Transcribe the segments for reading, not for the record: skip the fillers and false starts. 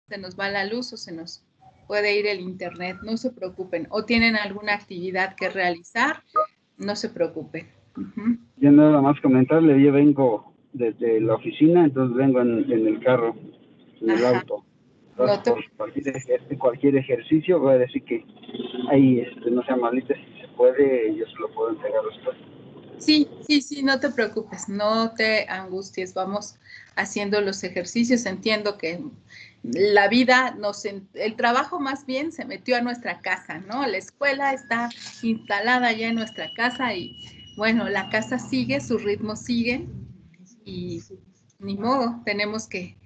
se nos va la luz o se nos puede ir el internet, no se preocupen. O tienen alguna actividad que realizar, no se preocupen. Yo nada más comentarle, yo vengo desde la oficina, entonces vengo en el carro, en el auto. Entonces, por cualquier ejercicio, voy a decir que ahí no sea malita, si se puede, yo se lo puedo entregar después. Sí, no te preocupes, no te angusties, vamos haciendo los ejercicios. Entiendo que la vida el trabajo más bien se metió a nuestra casa, ¿no? La escuela está instalada ya en nuestra casa y bueno, la casa sigue, sus ritmos siguen y ni modo, tenemos que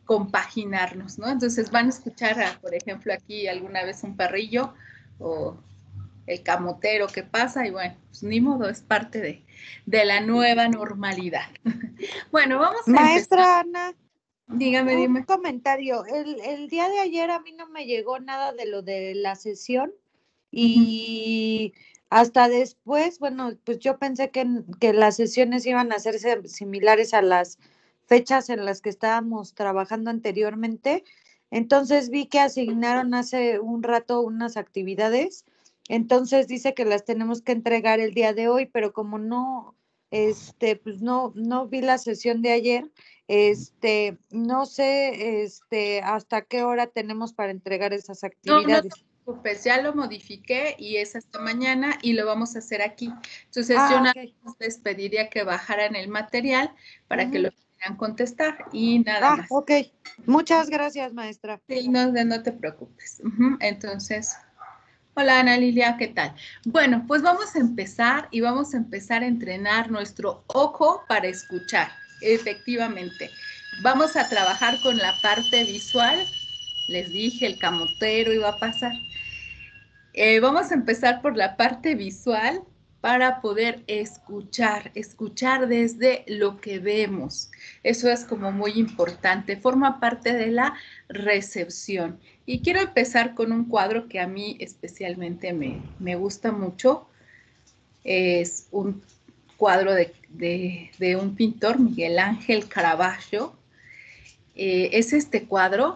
compaginarnos, ¿no? Entonces van a escuchar, por ejemplo, aquí alguna vez un perrillo o el camotero que pasa y bueno, pues ni modo, es parte de la nueva normalidad. Bueno, vamos a Maestra Ana, dime. Un comentario. El día de ayer a mí no me llegó nada de lo de la sesión y hasta después, bueno, pues yo pensé que las sesiones iban a hacerse similares a las fechas en las que estábamos trabajando anteriormente. Entonces vi que asignaron hace un rato unas actividades. Entonces dice que las tenemos que entregar el día de hoy, pero como no, pues no vi la sesión de ayer, no sé, hasta qué hora tenemos para entregar esas actividades. No te preocupes, ya lo modifiqué y es hasta mañana y lo vamos a hacer aquí. Entonces yo nada más les pediría que bajaran el material para que lo pudieran contestar y nada más. Ok, muchas gracias, maestra. Sí, no te preocupes. Entonces, hola Ana Lilia, ¿qué tal? Bueno, pues vamos a empezar y vamos a empezar a entrenar nuestro ojo para escuchar, efectivamente. Vamos a trabajar con la parte visual. Les dije, el camotero iba a pasar. Vamos a empezar por la parte visual para poder escuchar desde lo que vemos. Eso es como muy importante, forma parte de la recepción. Y quiero empezar con un cuadro que a mí especialmente me gusta mucho. Es un cuadro de un pintor, Miguel Ángel Caravaggio. Es este cuadro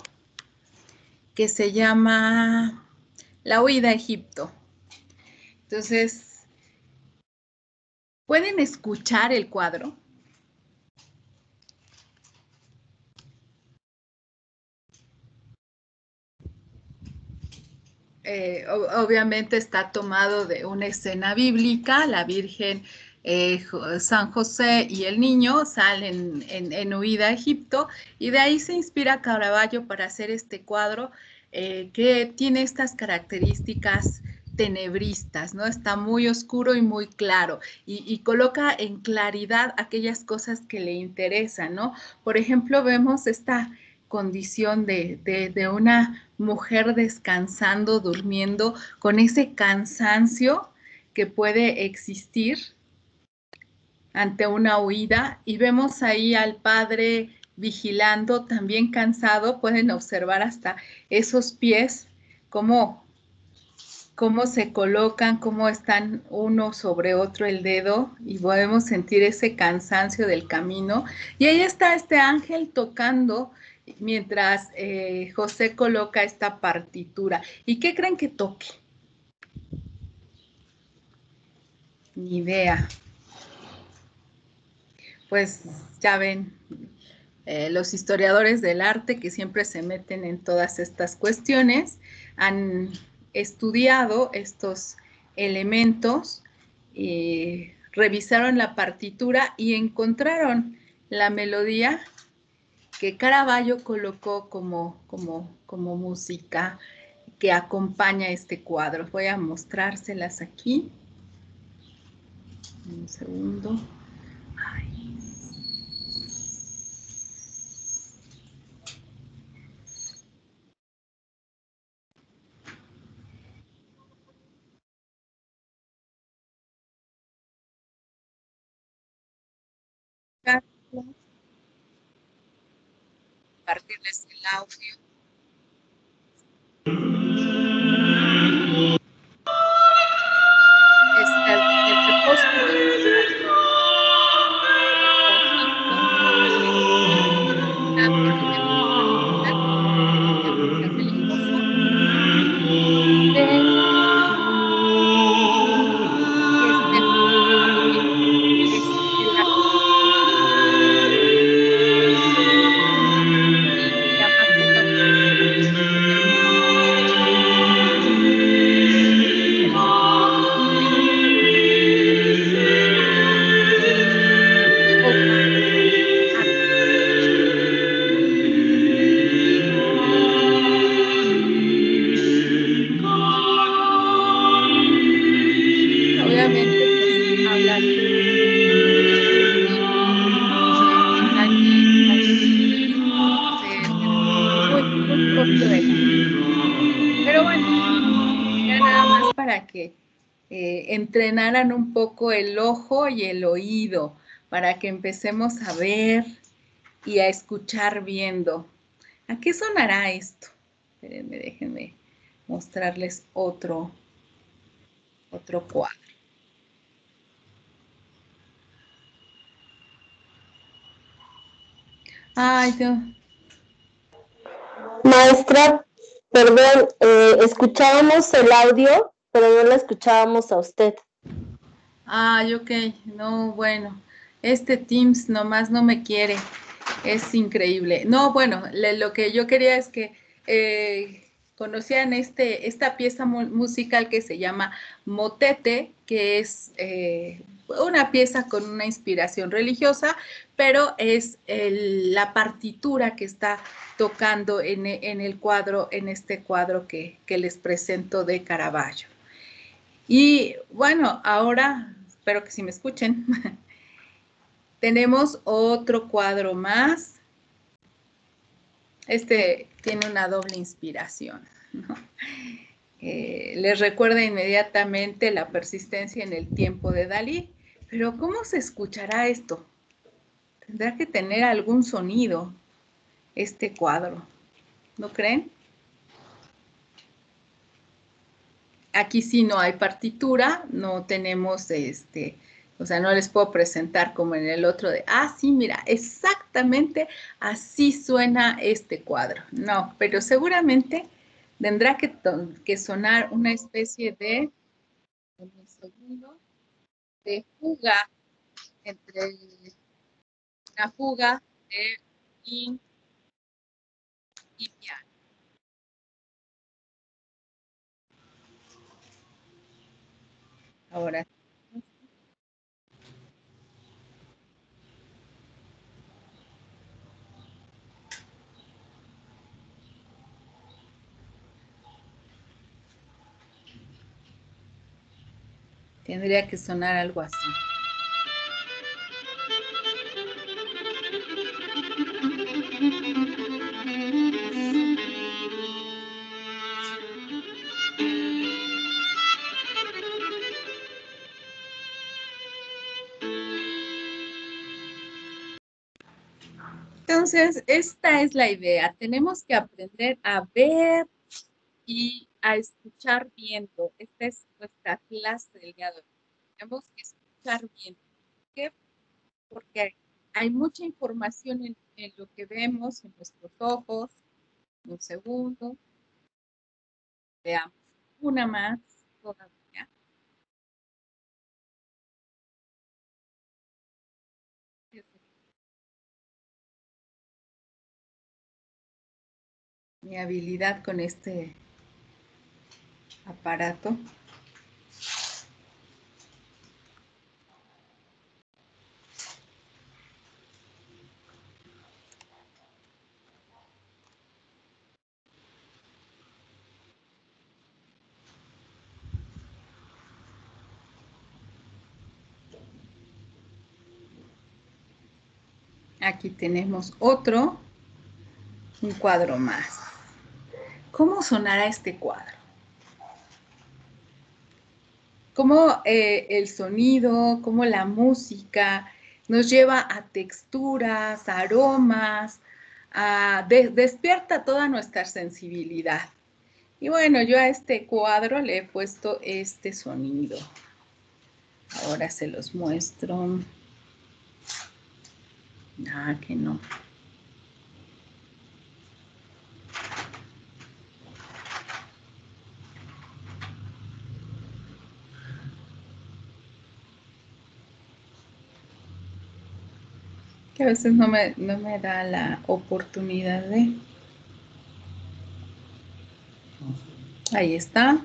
que se llama La huida a Egipto. Entonces, ¿pueden escuchar el cuadro? Obviamente está tomado de una escena bíblica, la Virgen, San José y el niño salen en huida a Egipto y de ahí se inspira Caravaggio para hacer este cuadro que tiene estas características tenebristas, ¿no? Está muy oscuro y muy claro y coloca en claridad aquellas cosas que le interesan, ¿no? Por ejemplo, vemos esta condición de una mujer descansando, durmiendo, con ese cansancio que puede existir ante una huida y vemos ahí al padre vigilando, también cansado, pueden observar hasta esos pies, cómo se colocan, cómo están uno sobre otro el dedo y podemos sentir ese cansancio del camino. Y ahí está este ángel tocando mientras José coloca esta partitura. ¿Y qué creen que toque? Ni idea. Pues ya ven, los historiadores del arte que siempre se meten en todas estas cuestiones han estudiado estos elementos, revisaron la partitura y encontraron la melodía que Caravaggio colocó como música que acompaña este cuadro. Voy a mostrárselas aquí. Un segundo. Ay. Compartirles el audio. El reposo. para que entrenaran un poco el ojo y el oído, para que empecemos a ver y a escuchar viendo. ¿A qué sonará esto? Espérenme, déjenme mostrarles otro cuadro. Ay, Dios. Maestra, perdón, escuchábamos el audio, pero no la escuchábamos a usted. Ay, ok, no, bueno, este Teams nomás no me quiere, es increíble. No, bueno, lo que yo quería es que conocieran esta pieza musical que se llama Motete, que es una pieza con una inspiración religiosa, pero es la partitura que está tocando en el cuadro, en este cuadro que les presento de Caravaggio. Y bueno, ahora espero que sí me escuchen. Tenemos otro cuadro más. Este tiene una doble inspiración, ¿no? Les recuerda inmediatamente la persistencia en el tiempo de Dalí. Pero ¿cómo se escuchará esto? Tendrá que tener algún sonido este cuadro, ¿no creen? Aquí sí no hay partitura, no tenemos o sea, no les puedo presentar como en el otro de, sí, mira, exactamente así suena este cuadro. No, pero seguramente tendrá que sonar una especie de, un segundo, de fuga, entre una fuga de yin y yang. Ahora tendría que sonar algo así. Entonces, esta es la idea. Tenemos que aprender a ver y a escuchar viendo. Esta es nuestra clase del día de hoy. Tenemos que escuchar viendo. ¿Por qué? Porque hay mucha información en lo que vemos, en nuestros ojos. Un segundo. Veamos una más todavía. Mi habilidad con este aparato. Aquí tenemos un cuadro más. ¿Cómo sonará este cuadro? Cómo el sonido, cómo la música nos lleva a texturas, a aromas, despierta toda nuestra sensibilidad. Y bueno, yo a este cuadro le he puesto este sonido. Ahora se los muestro. Que no. Que a veces no me da la oportunidad de... Ahí está.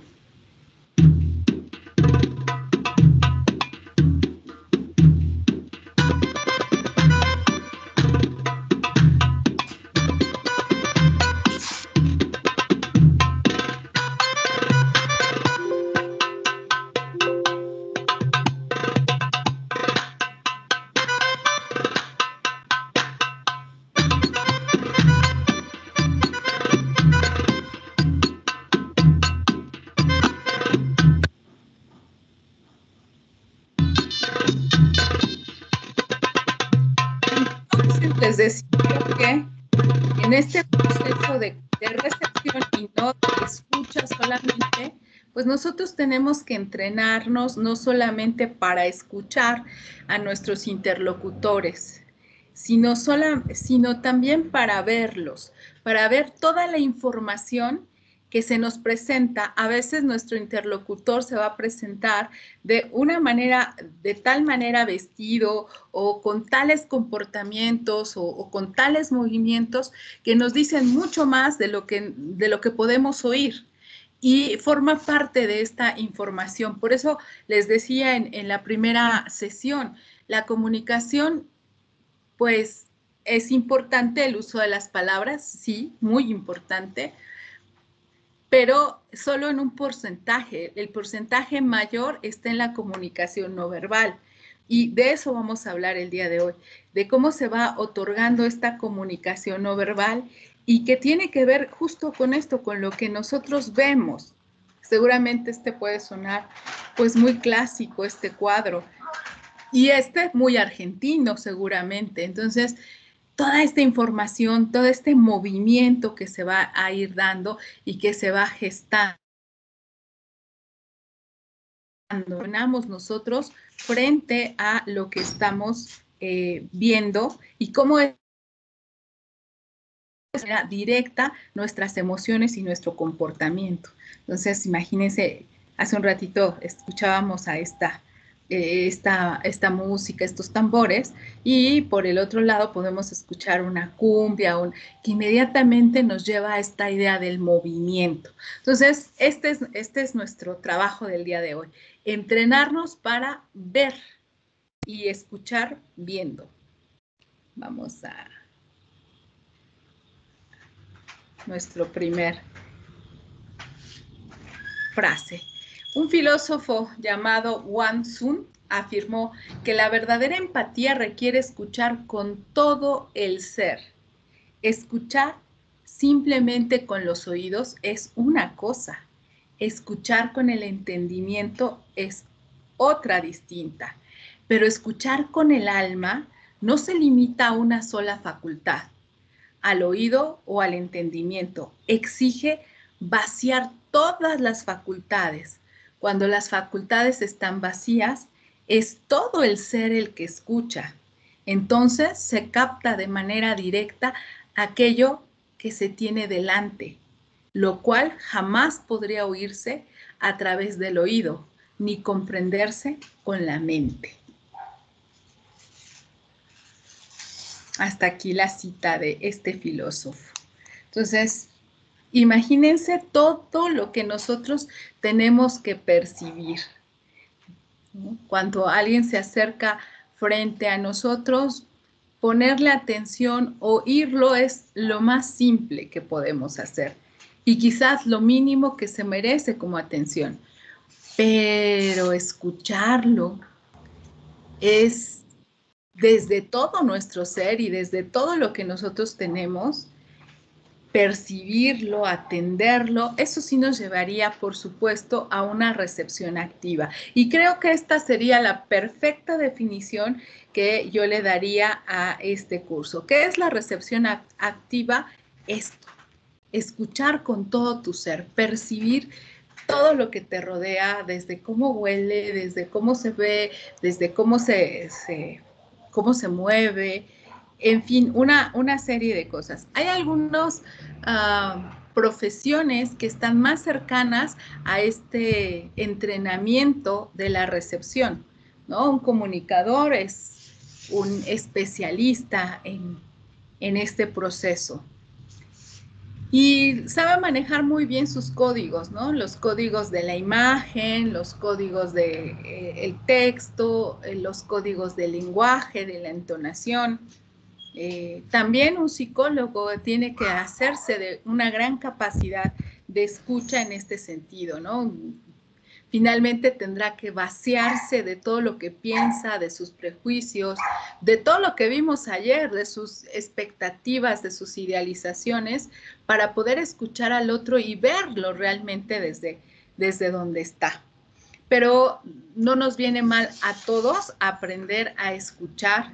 decía que en este proceso de recepción y no de escucha solamente, pues nosotros tenemos que entrenarnos no solamente para escuchar a nuestros interlocutores, sino también para verlos, para ver toda la información que se nos presenta. A veces nuestro interlocutor se va a presentar de una manera, de tal manera vestido o con tales comportamientos o con tales movimientos que nos dicen mucho más de lo que podemos oír. Y forma parte de esta información. Por eso les decía en la primera sesión, la comunicación, pues es importante el uso de las palabras, sí, muy importante, pero solo en un porcentaje. El porcentaje mayor está en la comunicación no verbal. Y de eso vamos a hablar el día de hoy, de cómo se va otorgando esta comunicación no verbal y que tiene que ver justo con esto, con lo que nosotros vemos. Seguramente puede sonar pues muy clásico, este cuadro, y muy argentino seguramente. Entonces, toda esta información, todo este movimiento que se va a ir dando y que se va gestando nosotros frente a lo que estamos viendo y cómo es de manera directa nuestras emociones y nuestro comportamiento. Entonces, imagínense, hace un ratito escuchábamos a esta música, estos tambores, y por el otro lado podemos escuchar una cumbia, que inmediatamente nos lleva a esta idea del movimiento. Entonces, este es nuestro trabajo del día de hoy, entrenarnos para ver y escuchar viendo. Vamos a nuestro primer frase. Un filósofo llamado Wang Sun afirmó que la verdadera empatía requiere escuchar con todo el ser. Escuchar simplemente con los oídos es una cosa. Escuchar con el entendimiento es otra distinta. Pero escuchar con el alma no se limita a una sola facultad, al oído o al entendimiento. Exige vaciar todas las facultades. Cuando las facultades están vacías, es todo el ser el que escucha. Entonces se capta de manera directa aquello que se tiene delante, lo cual jamás podría oírse a través del oído, ni comprenderse con la mente. Hasta aquí la cita de este filósofo. Entonces, imagínense todo lo que nosotros tenemos que percibir, ¿no? Cuando alguien se acerca frente a nosotros, ponerle atención, oírlo es lo más simple que podemos hacer y quizás lo mínimo que se merece como atención. Pero escucharlo es desde todo nuestro ser y desde todo lo que nosotros tenemos, percibirlo, atenderlo, eso sí nos llevaría, por supuesto, a una recepción activa. Y creo que esta sería la perfecta definición que yo le daría a este curso. ¿Qué es la recepción activa? Esto, escuchar con todo tu ser, percibir todo lo que te rodea, desde cómo huele, desde cómo se ve, desde cómo cómo se mueve, en fin, una serie de cosas. Hay algunas profesiones que están más cercanas a este entrenamiento de la recepción, ¿no? Un comunicador es un especialista en este proceso. Y sabe manejar muy bien sus códigos, ¿no? Los códigos de la imagen, los códigos del texto, los códigos del lenguaje, de la entonación. También un psicólogo tiene que hacerse de una gran capacidad de escucha en este sentido, ¿no? Finalmente tendrá que vaciarse de todo lo que piensa, de sus prejuicios, de todo lo que vimos ayer, de sus expectativas, de sus idealizaciones, para poder escuchar al otro y verlo realmente desde donde está. Pero no nos viene mal a todos aprender a escuchar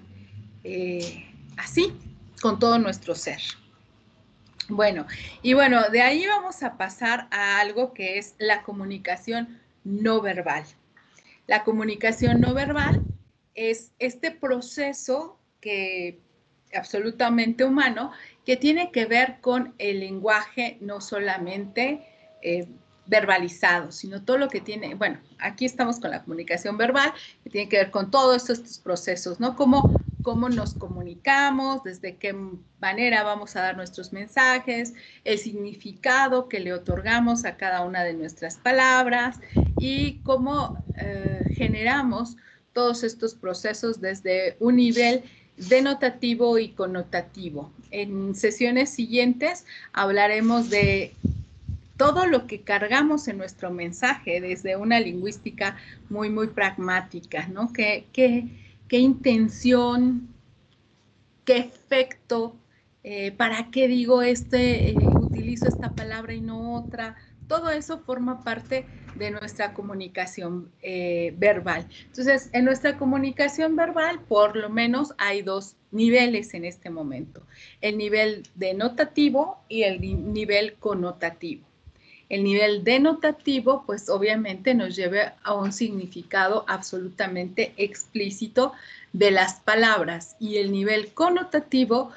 así, con todo nuestro ser. Bueno, de ahí vamos a pasar a algo que es la comunicación no verbal. La comunicación no verbal es este proceso absolutamente humano que tiene que ver con el lenguaje no solamente verbalizado, sino todo lo que tiene, aquí estamos con la comunicación verbal, que tiene que ver con todos estos procesos, ¿no? Cómo nos comunicamos, desde qué manera vamos a dar nuestros mensajes, el significado que le otorgamos a cada una de nuestras palabras y cómo generamos todos estos procesos desde un nivel denotativo y connotativo. En sesiones siguientes hablaremos de todo lo que cargamos en nuestro mensaje desde una lingüística muy, muy pragmática, ¿no? ¿Qué intención, qué efecto, para qué digo utilizo esta palabra y no otra? Todo eso forma parte de nuestra comunicación verbal. Entonces, en nuestra comunicación verbal, por lo menos hay dos niveles en este momento: el nivel denotativo y el nivel connotativo. El nivel denotativo, pues obviamente nos lleva a un significado absolutamente explícito de las palabras, y el nivel connotativo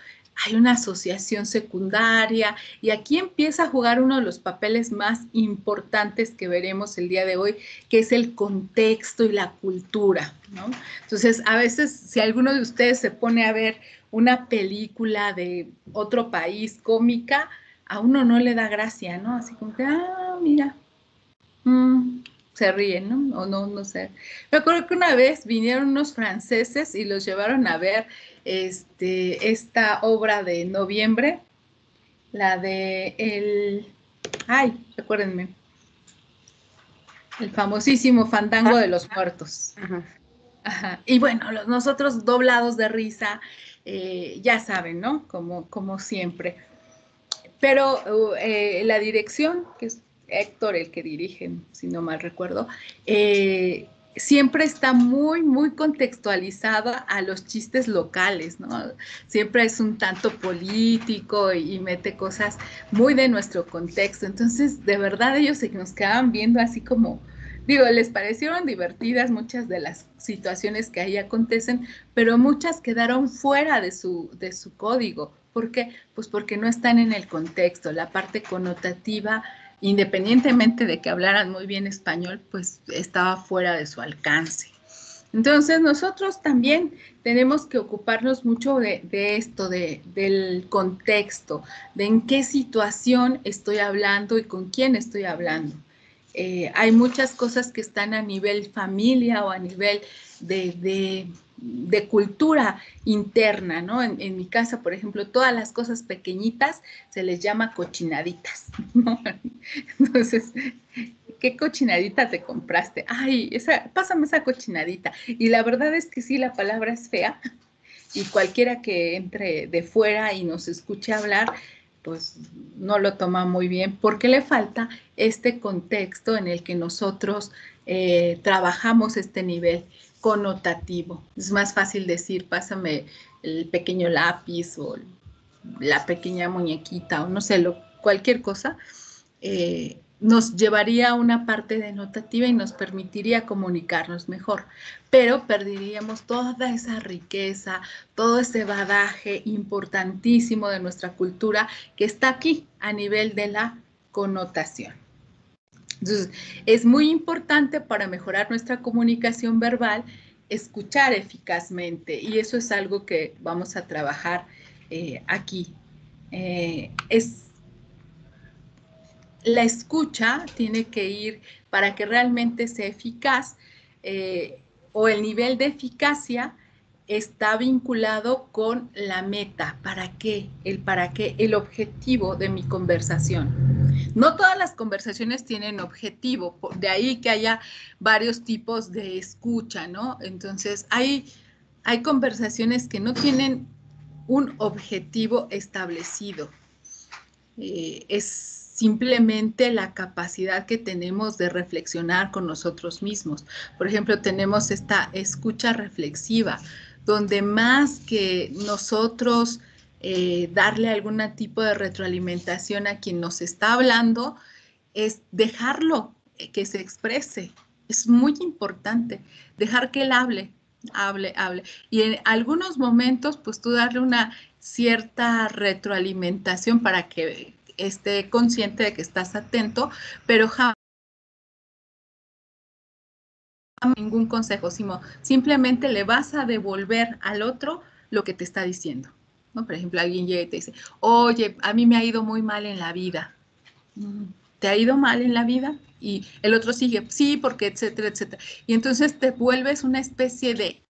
hay una asociación secundaria, y aquí empieza a jugar uno de los papeles más importantes que veremos el día de hoy, que es el contexto y la cultura, ¿no? Entonces, a veces, si alguno de ustedes se pone a ver una película de otro país cómica, a uno no le da gracia, ¿no? Así como que, mira, se ríen, ¿no? O no sé. Me acuerdo que una vez vinieron unos franceses y los llevaron a ver esta obra de Noviembre, la de recuérdenme, el famosísimo Fandango de los Muertos. Ajá. Ajá. Y bueno, nosotros doblados de risa, ya saben, ¿no? Como siempre. Pero la dirección, que es Héctor el que dirige, si no mal recuerdo, siempre está muy, muy contextualizada a los chistes locales, ¿no? Siempre es un tanto político y mete cosas muy de nuestro contexto. Entonces, de verdad, ellos se nos quedaban viendo así como, les parecieron divertidas muchas de las situaciones que ahí acontecen, pero muchas quedaron fuera de su código. ¿Por qué? Pues porque no están en el contexto. La parte connotativa, independientemente de que hablaran muy bien español, pues estaba fuera de su alcance. Entonces, nosotros también tenemos que ocuparnos mucho de esto, del contexto, de en qué situación estoy hablando y con quién estoy hablando. Hay muchas cosas que están a nivel familia o a nivel de cultura interna, ¿no? En mi casa, por ejemplo, todas las cosas pequeñitas se les llama cochinaditas, ¿no? Entonces, ¿qué cochinadita te compraste? Pásame esa cochinadita. Y la verdad es que sí, la palabra es fea, y cualquiera que entre de fuera y nos escuche hablar, pues no lo toma muy bien, porque le falta este contexto en el que nosotros trabajamos este nivel connotativo. Es más fácil decir, pásame el pequeño lápiz o la pequeña muñequita o no sé, cualquier cosa, nos llevaría a una parte denotativa y nos permitiría comunicarnos mejor, pero perderíamos toda esa riqueza, todo ese bagaje importantísimo de nuestra cultura que está aquí a nivel de la connotación. Entonces, es muy importante para mejorar nuestra comunicación verbal escuchar eficazmente, y eso es algo que vamos a trabajar aquí. La escucha tiene que ir, para que realmente sea eficaz, o el nivel de eficacia está vinculado con la meta. ¿Para qué? El objetivo de mi conversación. No todas las conversaciones tienen objetivo, de ahí que haya varios tipos de escucha, ¿no? Entonces, hay conversaciones que no tienen un objetivo establecido. Es simplemente la capacidad que tenemos de reflexionar con nosotros mismos. Por ejemplo, tenemos esta escucha reflexiva, donde más que nosotros darle algún tipo de retroalimentación a quien nos está hablando, es dejarlo que se exprese. Es muy importante dejar que él hable. Y en algunos momentos, pues tú darle una cierta retroalimentación para que esté consciente de que estás atento, pero jamás ningún consejo, sino simplemente le vas a devolver al otro lo que te está diciendo, ¿no? Por ejemplo, alguien llega y te dice, oye, a mí me ha ido muy mal en la vida. ¿Te ha ido mal en la vida? Y el otro sigue, sí, porque etcétera, etcétera. Y entonces te vuelves una especie de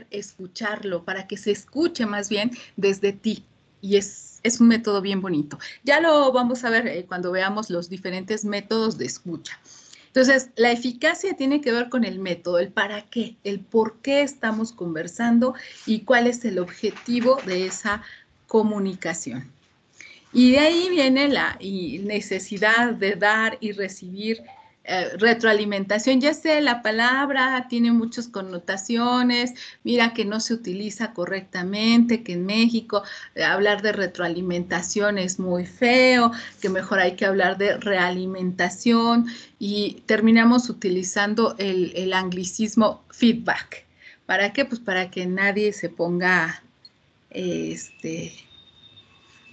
escucharlo, para que se escuche más bien desde ti. Y es un método bien bonito. Ya lo vamos a ver cuando veamos los diferentes métodos de escucha. Entonces, la eficacia tiene que ver con el método, el para qué, el por qué estamos conversando y cuál es el objetivo de esa comunicación. Y de ahí viene la necesidad de dar y recibir retroalimentación. Ya sé, la palabra tiene muchas connotaciones, mira que no se utiliza correctamente, que en México hablar de retroalimentación es muy feo, que mejor hay que hablar de realimentación y terminamos utilizando el anglicismo feedback. ¿Para qué? Pues para que nadie se ponga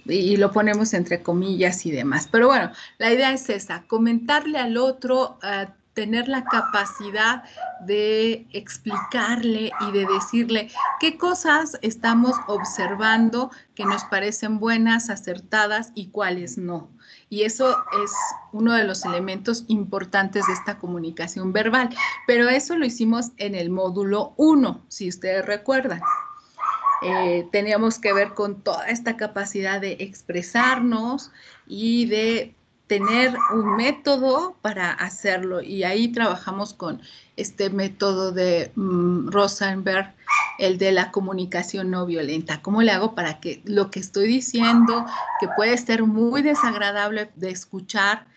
y lo ponemos entre comillas y demás. Pero bueno, la idea es esa, comentarle al otro, tener la capacidad de explicarle y de decirle qué cosas estamos observando que nos parecen buenas, acertadas y cuáles no. Y eso es uno de los elementos importantes de esta comunicación verbal. Pero eso lo hicimos en el módulo 1, si ustedes recuerdan. Teníamos que ver con toda esta capacidad de expresarnos y de tener un método para hacerlo. Y ahí trabajamos con este método de Rosenberg, el de la comunicación no violenta. ¿Cómo le hago para que lo que estoy diciendo, que puede ser muy desagradable de escuchar,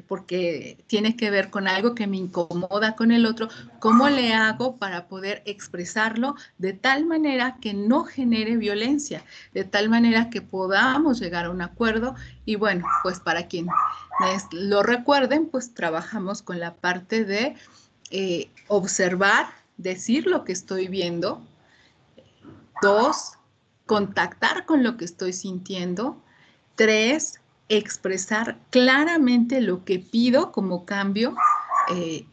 porque tiene que ver con algo que me incomoda con el otro, ¿cómo le hago para poder expresarlo de tal manera que no genere violencia, de tal manera que podamos llegar a un acuerdo? Y bueno, pues para quienes lo recuerden, pues trabajamos con la parte de observar, decir lo que estoy viendo. 2, contactar con lo que estoy sintiendo. 3, expresar claramente lo que pido como cambio.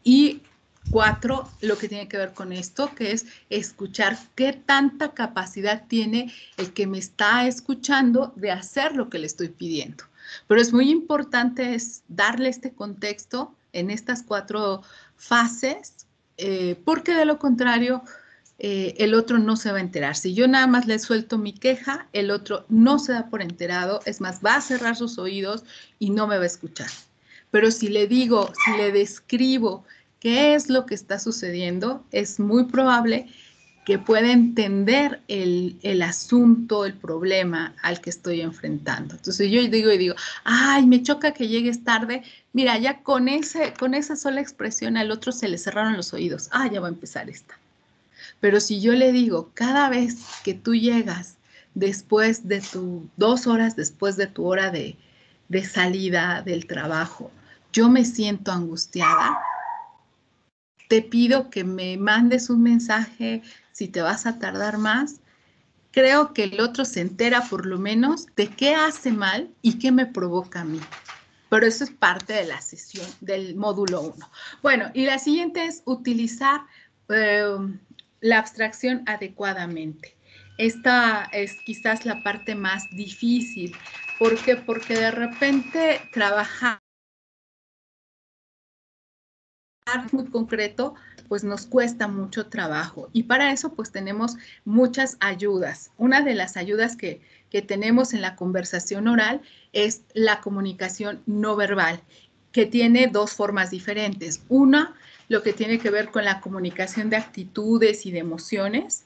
Y 4, lo que tiene que ver con esto, que es escuchar qué tanta capacidad tiene el que me está escuchando de hacer lo que le estoy pidiendo. Pero es muy importante darle este contexto en estas 4 fases, porque de lo contrario, el otro no se va a enterar. Si yo nada más le suelto mi queja, el otro no se da por enterado, es más, va a cerrar sus oídos y no me va a escuchar. Pero si le digo, si le describo qué es lo que está sucediendo, es muy probable que pueda entender el asunto, el problema al que estoy enfrentando. Entonces yo digo, ay, me choca que llegues tarde. Mira, ya con esa sola expresión al otro se le cerraron los oídos. Ah, ya va a empezar esta. Pero si yo le digo, cada vez que tú llegas después de 2 horas después de tu hora de salida del trabajo, yo me siento angustiada, te pido que me mandes un mensaje si te vas a tardar más. Creo que el otro se entera por lo menos de qué hace mal y qué me provoca a mí. Pero eso es parte de la sesión del módulo 1. Bueno, y la siguiente es utilizar la abstracción adecuadamente. Esta es quizás la parte más difícil. ¿Por qué? Porque de repente trabajar muy concreto, pues nos cuesta mucho trabajo. Y para eso, pues tenemos muchas ayudas. Una de las ayudas que tenemos en la conversación oral es la comunicación no verbal, que tiene 2 formas diferentes. Una, lo que tiene que ver con la comunicación de actitudes y de emociones,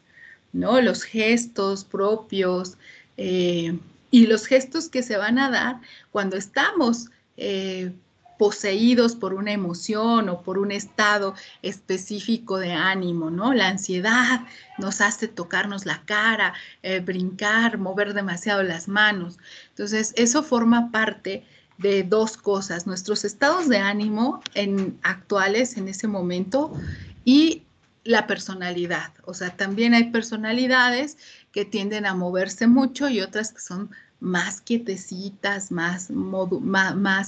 ¿no? Los gestos propios y los gestos que se van a dar cuando estamos poseídos por una emoción o por un estado específico de ánimo, ¿no? La ansiedad nos hace tocarnos la cara, brincar, mover demasiado las manos. Entonces, eso forma parte de dos cosas, nuestros estados de ánimo actuales en ese momento y la personalidad. O sea, también hay personalidades que tienden a moverse mucho y otras que son más quietecitas, más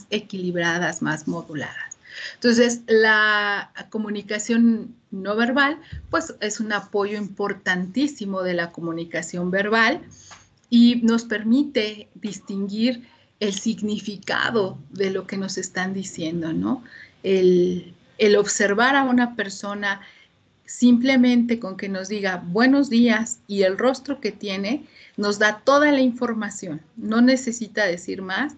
equilibradas, más moduladas. Entonces, la comunicación no verbal, pues es un apoyo importantísimo de la comunicación verbal y nos permite distinguir el significado de lo que nos están diciendo, ¿no? El observar a una persona simplemente con que nos diga buenos días y el rostro que tiene, nos da toda la información, no necesita decir más,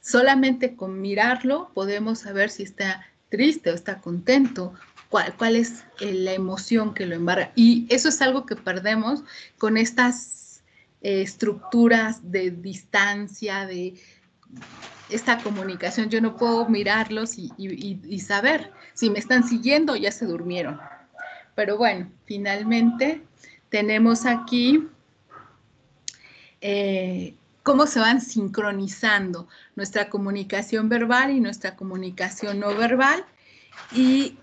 solamente con mirarlo podemos saber si está triste o está contento, cuál es la emoción que lo embarga. Y eso es algo que perdemos con estas estructuras de distancia, de esta comunicación. Yo no puedo mirarlos y saber si me están siguiendo o ya se durmieron. Pero bueno, finalmente tenemos aquí cómo se van sincronizando nuestra comunicación verbal y nuestra comunicación no verbal y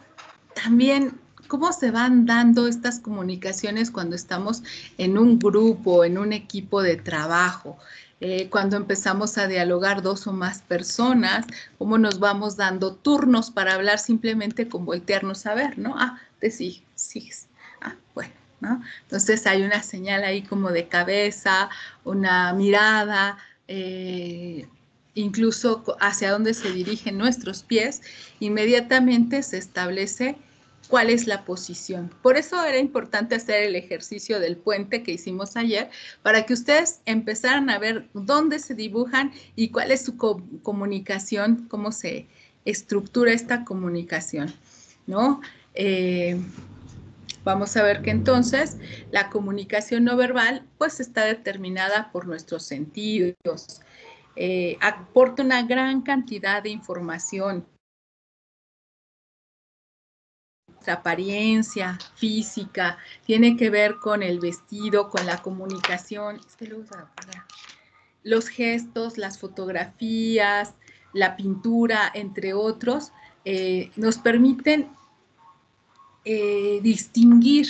también cómo se van dando estas comunicaciones cuando estamos en un grupo, en un equipo de trabajo. Cuando empezamos a dialogar dos o más personas, cómo nos vamos dando turnos para hablar simplemente con voltearnos a ver, ¿no? Ah, te sigues. Ah, bueno, ¿no? Entonces hay una señal ahí como de cabeza, una mirada, incluso hacia dónde se dirigen nuestros pies, inmediatamente se establece cuál es la posición. Por eso era importante hacer el ejercicio del puente que hicimos ayer, para que ustedes empezaran a ver dónde se dibujan y cuál es su comunicación, cómo se estructura esta comunicación, ¿no? Vamos a ver que entonces la comunicación no verbal pues está determinada por nuestros sentidos, aporta una gran cantidad de información, nuestra apariencia física, tiene que ver con el vestido, con la comunicación, los gestos, las fotografías, la pintura, entre otros, nos permiten distinguir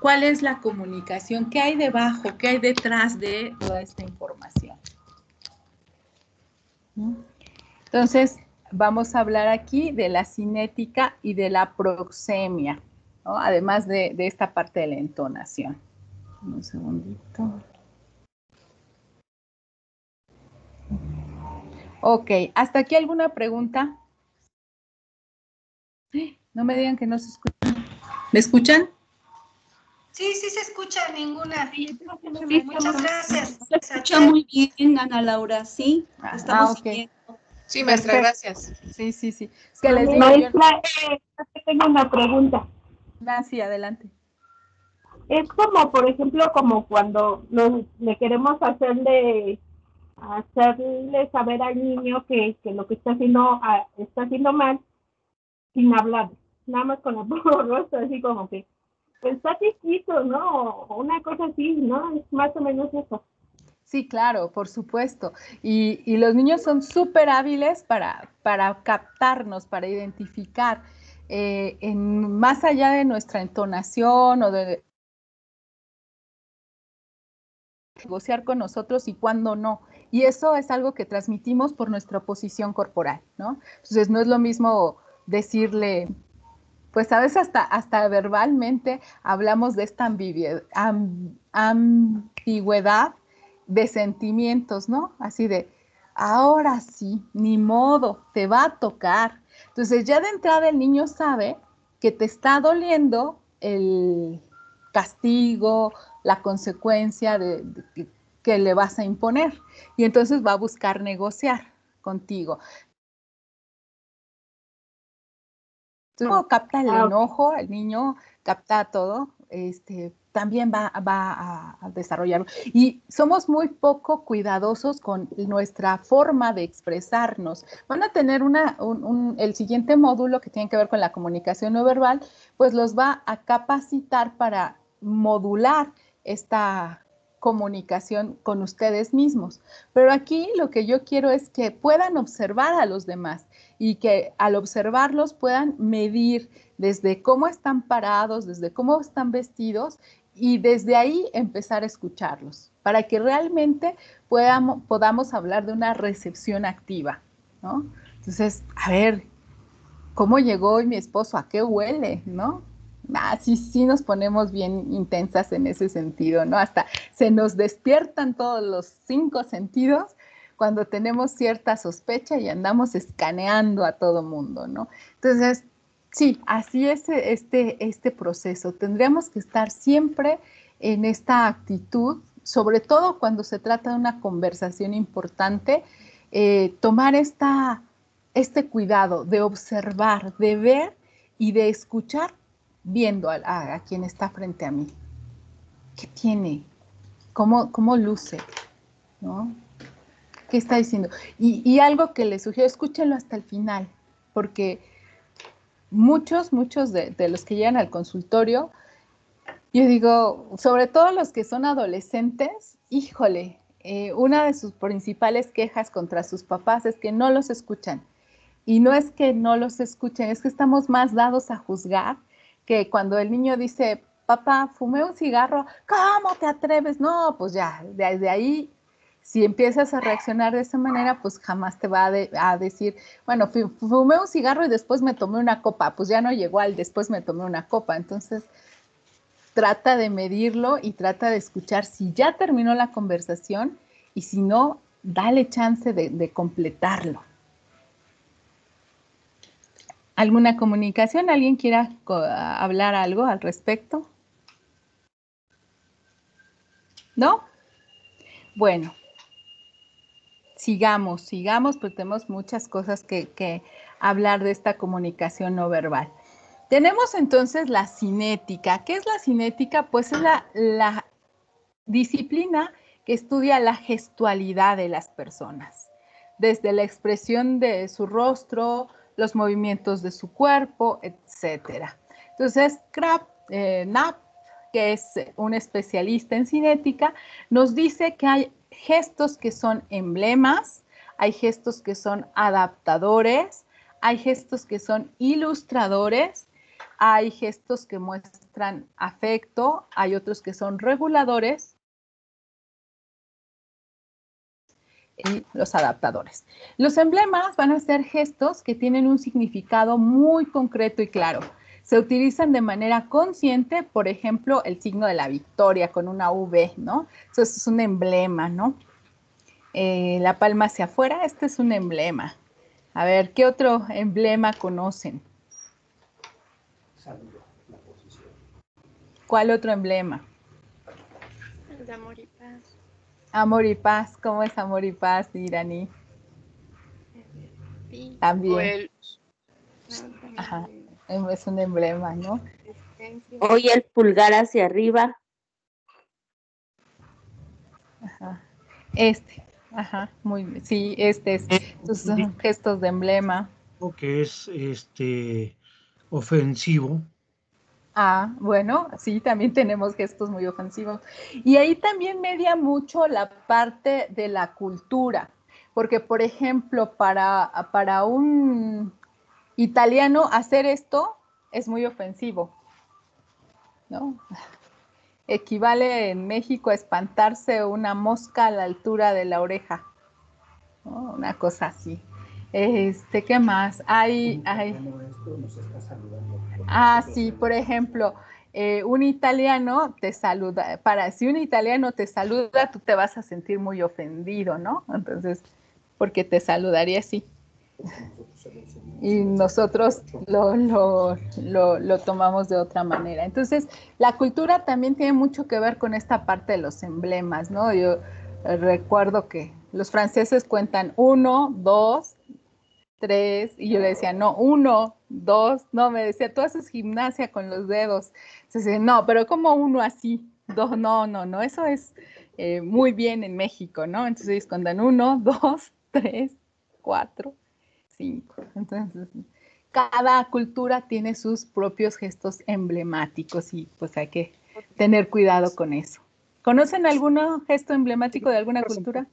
cuál es la comunicación, qué hay debajo, qué hay detrás de toda esta información. Entonces, vamos a hablar aquí de la cinética y de la proxemia, ¿no? Además de esta parte de la entonación. Un segundito. Ok, ¿hasta aquí alguna pregunta? No me digan que no se escuchan. ¿Me escuchan? Sí, sí se escucha, ninguna. Sí, muchas gracias. Se escucha muy bien, Ana Laura, sí. Estamos okay. Sí, maestra, gracias. Sí. Es que les digo, maestra, tengo una pregunta. Nancy, adelante. Es como, por ejemplo, como cuando le queremos hacerle saber al niño que lo que está haciendo mal, sin hablar, nada más con el puro rostro, así como que pues, está chiquito, ¿no? O una cosa así, ¿no? Es más o menos eso. Sí, claro, por supuesto. Y los niños son súper hábiles para captarnos, para identificar, más allá de nuestra entonación o de negociar con nosotros y cuándo no. Y eso es algo que transmitimos por nuestra posición corporal, ¿no? Entonces, no es lo mismo decirle, pues a veces hasta verbalmente hablamos de esta ambigüedad de sentimientos, ¿no? Así de, ahora sí, ni modo, te va a tocar. Entonces ya de entrada el niño sabe que te está doliendo el castigo, la consecuencia que le vas a imponer. Y entonces va a buscar negociar contigo. Entonces, capta el enojo, el niño capta todo, también va a desarrollarlo. Y somos muy poco cuidadosos con nuestra forma de expresarnos. Van a tener el siguiente módulo que tiene que ver con la comunicación no verbal, pues los va a capacitar para modular esta comunicación con ustedes mismos. Pero aquí lo que yo quiero es que puedan observar a los demás y que al observarlos puedan medir desde cómo están parados, desde cómo están vestidos y desde ahí empezar a escucharlos para que realmente podamos hablar de una recepción activa, ¿no? Entonces, a ver, ¿cómo llegó hoy mi esposo? ¿A qué huele? ¿No? Sí nos ponemos bien intensas en ese sentido, ¿no? Hasta se nos despiertan todos los 5 sentidos cuando tenemos cierta sospecha y andamos escaneando a todo mundo, ¿no? Entonces, sí, así es este proceso. Tendríamos que estar siempre en esta actitud, sobre todo cuando se trata de una conversación importante, tomar este cuidado de observar, de ver y de escuchar viendo a quien está frente a mí. ¿Qué tiene? ¿Cómo luce? ¿No? ¿Qué está diciendo? Y algo que les sugiero, escúchenlo hasta el final, porque muchos de los que llegan al consultorio, yo digo, sobre todo los que son adolescentes, híjole, una de sus principales quejas contra sus papás es que no los escuchan. Y no es que no los escuchen, es que estamos más dados a juzgar que cuando el niño dice, papá, fumé un cigarro, ¿cómo te atreves? No, pues ya, desde ahí, si empiezas a reaccionar de esa manera, pues jamás te va a decir, bueno, fumé un cigarro y después me tomé una copa, pues ya no llegó al después me tomé una copa. Entonces, trata de medirlo y trata de escuchar si ya terminó la conversación y si no, dale chance de completarlo. ¿Alguna comunicación? ¿Alguien quiera hablar algo al respecto? ¿No? Bueno, sigamos, porque tenemos muchas cosas que hablar de esta comunicación no verbal. Tenemos entonces la cinética. ¿Qué es la cinética? Pues es la disciplina que estudia la gestualidad de las personas, desde la expresión de su rostro, los movimientos de su cuerpo, etcétera. Entonces, Knapp, que es un especialista en cinética, nos dice que hay gestos que son emblemas, hay gestos que son adaptadores, hay gestos que son ilustradores, hay gestos que muestran afecto, hay otros que son reguladores y los adaptadores. Los emblemas van a ser gestos que tienen un significado muy concreto y claro. Se utilizan de manera consciente, por ejemplo, el signo de la victoria con una V, ¿no? Eso es un emblema, ¿no? La palma hacia afuera, este es un emblema. A ver, ¿qué otro emblema conocen? Saludo, la posición. ¿Cuál otro emblema? El de amor y paz. Amor y paz, ¿cómo es amor y paz, Irani? Sí. También. Ajá, es un emblema, ¿no? Hoy el pulgar hacia arriba. Ajá. Ajá, muy bien. Sí, estos son gestos de emblema. Que es ofensivo. Ah, bueno, sí, también tenemos gestos muy ofensivos. Y ahí también media mucho la parte de la cultura, porque, por ejemplo, para un italiano hacer esto es muy ofensivo, ¿no? Equivale en México a espantarse una mosca a la altura de la oreja, ¿no? Una cosa así. ¿Qué más? Sí, por ejemplo, un italiano te saluda, si un italiano te saluda, tú te vas a sentir muy ofendido, ¿no? Entonces, porque te saludaría así. Y nosotros lo tomamos de otra manera. Entonces, la cultura también tiene mucho que ver con esta parte de los emblemas, ¿no? Yo recuerdo que los franceses cuentan 1, 2, 3, y yo le decía, no, 1, 2, no, me decía, tú haces gimnasia con los dedos. Entonces, no, pero como 1 así, 2, no, eso es muy bien en México, ¿no? Entonces ellos contan 1, 2, 3, 4, 5. Entonces, cada cultura tiene sus propios gestos emblemáticos y pues hay que tener cuidado con eso. ¿Conocen algún gesto emblemático de alguna cultura?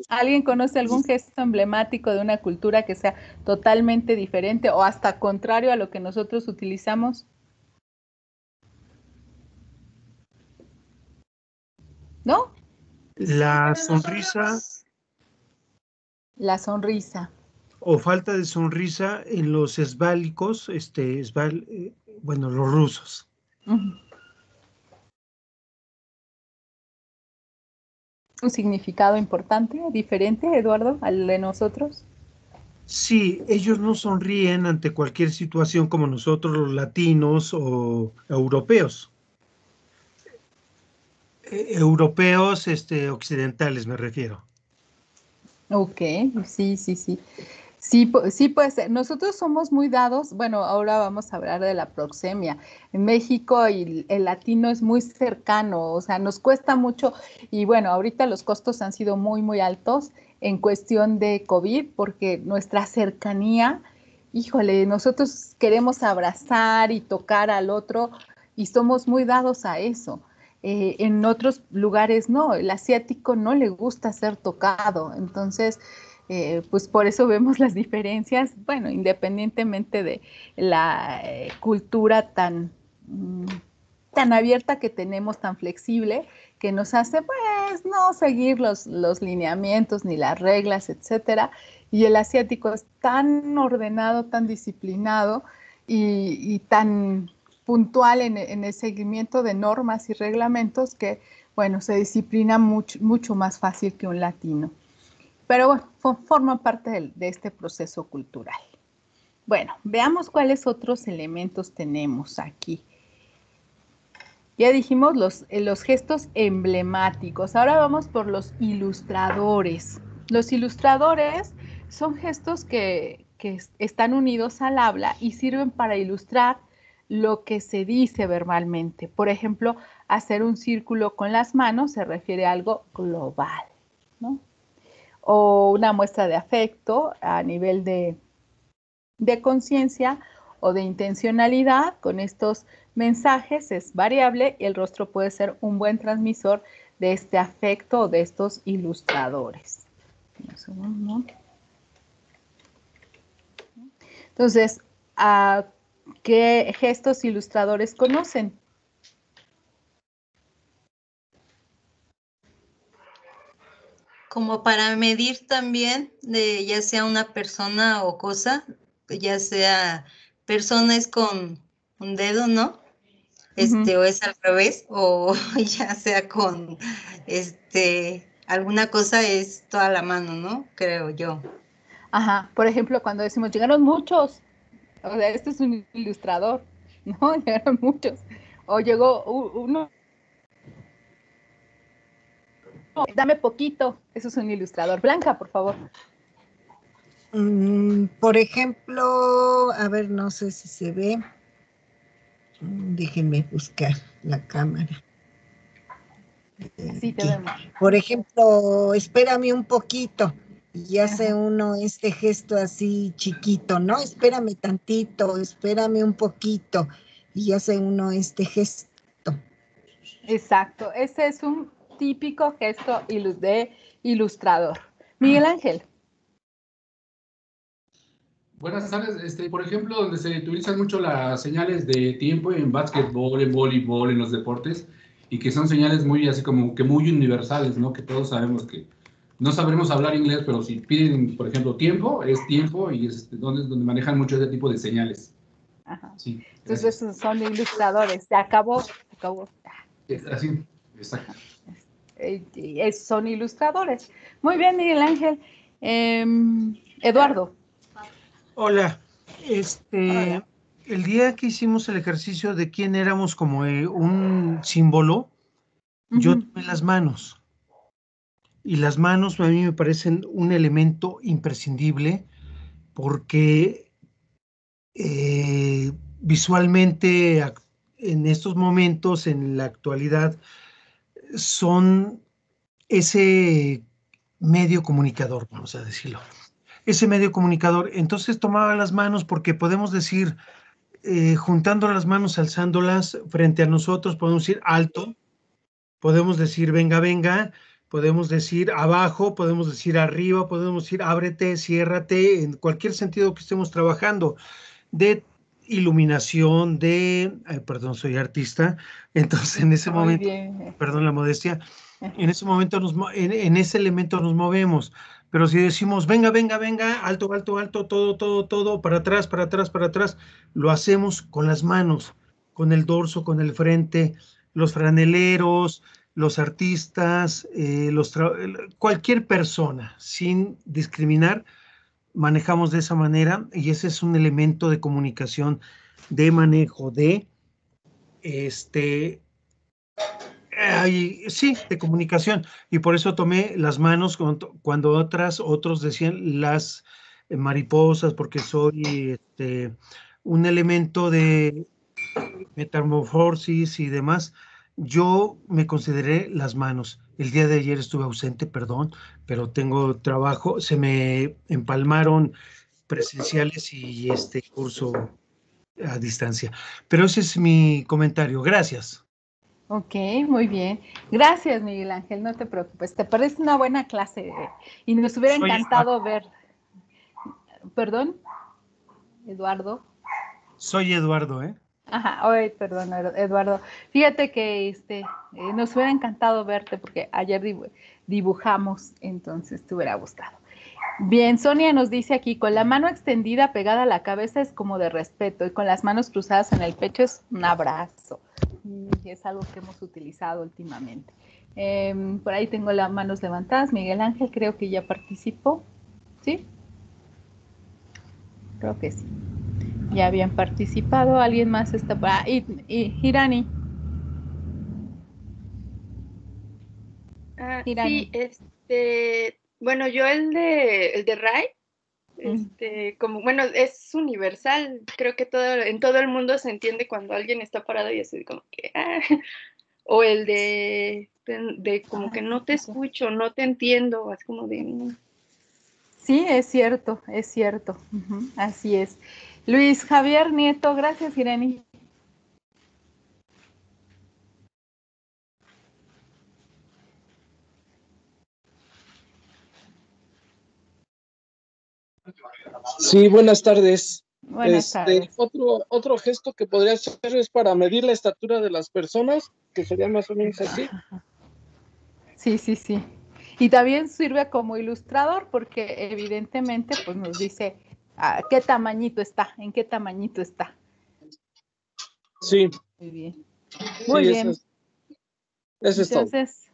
¿Alguien conoce algún gesto emblemático de una cultura que sea totalmente diferente o hasta contrario a lo que nosotros utilizamos? ¿No? La sonrisa La sonrisa. o falta de sonrisa en los esbálicos, bueno, los rusos. Uh-huh. ¿Un significado importante, diferente, Eduardo, al de nosotros? Sí, ellos no sonríen ante cualquier situación como nosotros los latinos o europeos. Europeos, occidentales me refiero. Ok, sí. Sí, puede ser. Nosotros somos muy dados, bueno, ahora vamos a hablar de la proxemia. En México el latino es muy cercano, o sea, nos cuesta mucho y bueno, ahorita los costos han sido muy, muy altos en cuestión de COVID porque nuestra cercanía, híjole, nosotros queremos abrazar y tocar al otro y somos muy dados a eso. En otros lugares no, el asiático no le gusta ser tocado, entonces pues por eso vemos las diferencias, bueno, independientemente de la cultura tan abierta que tenemos, tan flexible, que nos hace pues no seguir los lineamientos ni las reglas, etcétera, y el asiático es tan ordenado, tan disciplinado y tan puntual en el seguimiento de normas y reglamentos que, bueno, se disciplina mucho más fácil que un latino. Pero bueno, forma parte de este proceso cultural. Bueno, veamos cuáles otros elementos tenemos aquí. Ya dijimos los gestos emblemáticos. Ahora vamos por los ilustradores. Los ilustradores son gestos que están unidos al habla y sirven para ilustrar lo que se dice verbalmente. Por ejemplo, hacer un círculo con las manos se refiere a algo global, ¿no? O una muestra de afecto a nivel de conciencia o de intencionalidad. Con estos mensajes es variable y el rostro puede ser un buen transmisor de este afecto o de estos ilustradores. Entonces, ¿qué gestos ilustradores conocen? Como para medir también, ya sea una persona o cosa, ya sea persona es con un dedo, ¿no? O es al revés, o ya sea con alguna cosa es toda la mano, ¿no? Creo yo. Ajá, por ejemplo, cuando decimos llegaron muchos, o sea, este es un ilustrador, ¿no? Llegaron muchos. O llegó uno. Dame poquito, eso es un ilustrador. Blanca, por favor. Por ejemplo, a ver, no sé si se ve. Déjenme buscar la cámara. Sí, te vemos. Por ejemplo, espérame un poquito. Y hace uno este gesto así chiquito, ¿no? Espérame tantito, espérame un poquito. Y hace uno este gesto. Exacto, ese es un típico gesto de ilustrador. Miguel Ángel. Buenas tardes. Por ejemplo, donde se utilizan mucho las señales de tiempo en básquetbol, en voleibol, en los deportes, y que son señales muy así como que muy universales, ¿no? Que todos sabemos que no sabremos hablar inglés, pero si piden, por ejemplo, tiempo, es tiempo y es donde manejan mucho ese tipo de señales. Ajá. Sí, entonces esos son ilustradores. Se acabó. Así, exacto. Son ilustradores. Muy bien, Miguel Ángel. Eduardo. Hola. Hola. el día que hicimos el ejercicio de quién éramos como un símbolo, yo tomé las manos. Y las manos a mí me parecen un elemento imprescindible porque visualmente en estos momentos, en la actualidad, son ese medio comunicador, vamos a decirlo. Ese medio comunicador. Entonces tomaba las manos porque podemos decir, juntando las manos, alzándolas frente a nosotros, podemos decir alto, podemos decir venga, venga, podemos decir abajo, podemos decir arriba, podemos decir ábrete, ciérrate, en cualquier sentido que estemos trabajando, de iluminación, perdón, soy artista, entonces en ese momento, perdón la modestia, en ese momento, en ese elemento nos movemos, pero si decimos venga, venga, venga, alto, alto, alto, todo, todo, todo, para atrás, para atrás, para atrás, lo hacemos con las manos, con el dorso, con el frente, los franeleros, los artistas, cualquier persona, sin discriminar, manejamos de esa manera y ese es un elemento de comunicación, de manejo, de sí, de comunicación. Y por eso tomé las manos cuando otros decían las mariposas, porque soy un elemento de metamorfosis y demás. Yo me consideré las manos. El día de ayer estuve ausente, perdón, pero tengo trabajo. Se me empalmaron presenciales y este curso a distancia. Pero ese es mi comentario. Gracias. Ok, muy bien. Gracias, Miguel Ángel, no te preocupes. Te parece una buena clase y nos hubiera encantado ver. ¿Perdón? Eduardo. Soy Eduardo, ¿eh? Ajá, ay, perdón, Eduardo. Fíjate que nos hubiera encantado verte porque ayer dibujamos, entonces te hubiera gustado. Bien, Sonia nos dice aquí, con la mano extendida pegada a la cabeza es como de respeto y con las manos cruzadas en el pecho es un abrazo. Y es algo que hemos utilizado últimamente. Por ahí tengo las manos levantadas. Miguel Ángel creo que ya participó. ¿Sí? Creo que sí. Ya habían participado. ¿Alguien más está por ahí? Hirani. Sí, bueno, yo el de Ray, como, bueno, es universal, creo que en todo el mundo se entiende cuando alguien está parado y así como que, o el de como que no te escucho, no te entiendo, es como de... Sí, es cierto, es cierto, así es. Luis Javier Nieto, gracias, Irene. Sí, buenas tardes. Buenas tardes. Otro gesto que podría hacer es para medir la estatura de las personas, que sería más o menos así. Sí, sí, sí. Y también sirve como ilustrador porque evidentemente pues nos dice qué tamañito está, en qué tamañito está. Sí. Muy bien. Muy bien. Eso es todo. Entonces,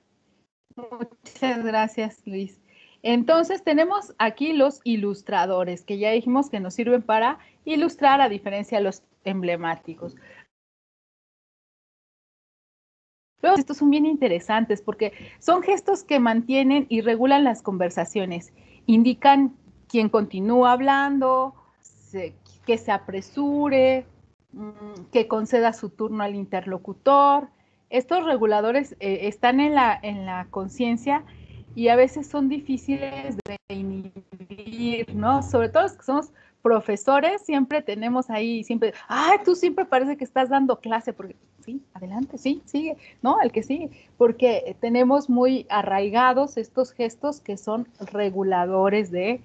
muchas gracias, Luis. Entonces tenemos aquí los ilustradores, que ya dijimos que nos sirven para ilustrar a diferencia de los emblemáticos. Luego, estos son bien interesantes porque son gestos que mantienen y regulan las conversaciones. Indican quién continúa hablando, que se apresure, que conceda su turno al interlocutor. Estos reguladores están en la conciencia y a veces son difíciles de inhibir, ¿no? Sobre todo los que somos profesores, siempre tenemos ahí, siempre, tú siempre parece que estás dando clase, porque sí, adelante, sí, sigue, ¿no? El que sigue, porque tenemos muy arraigados estos gestos que son reguladores de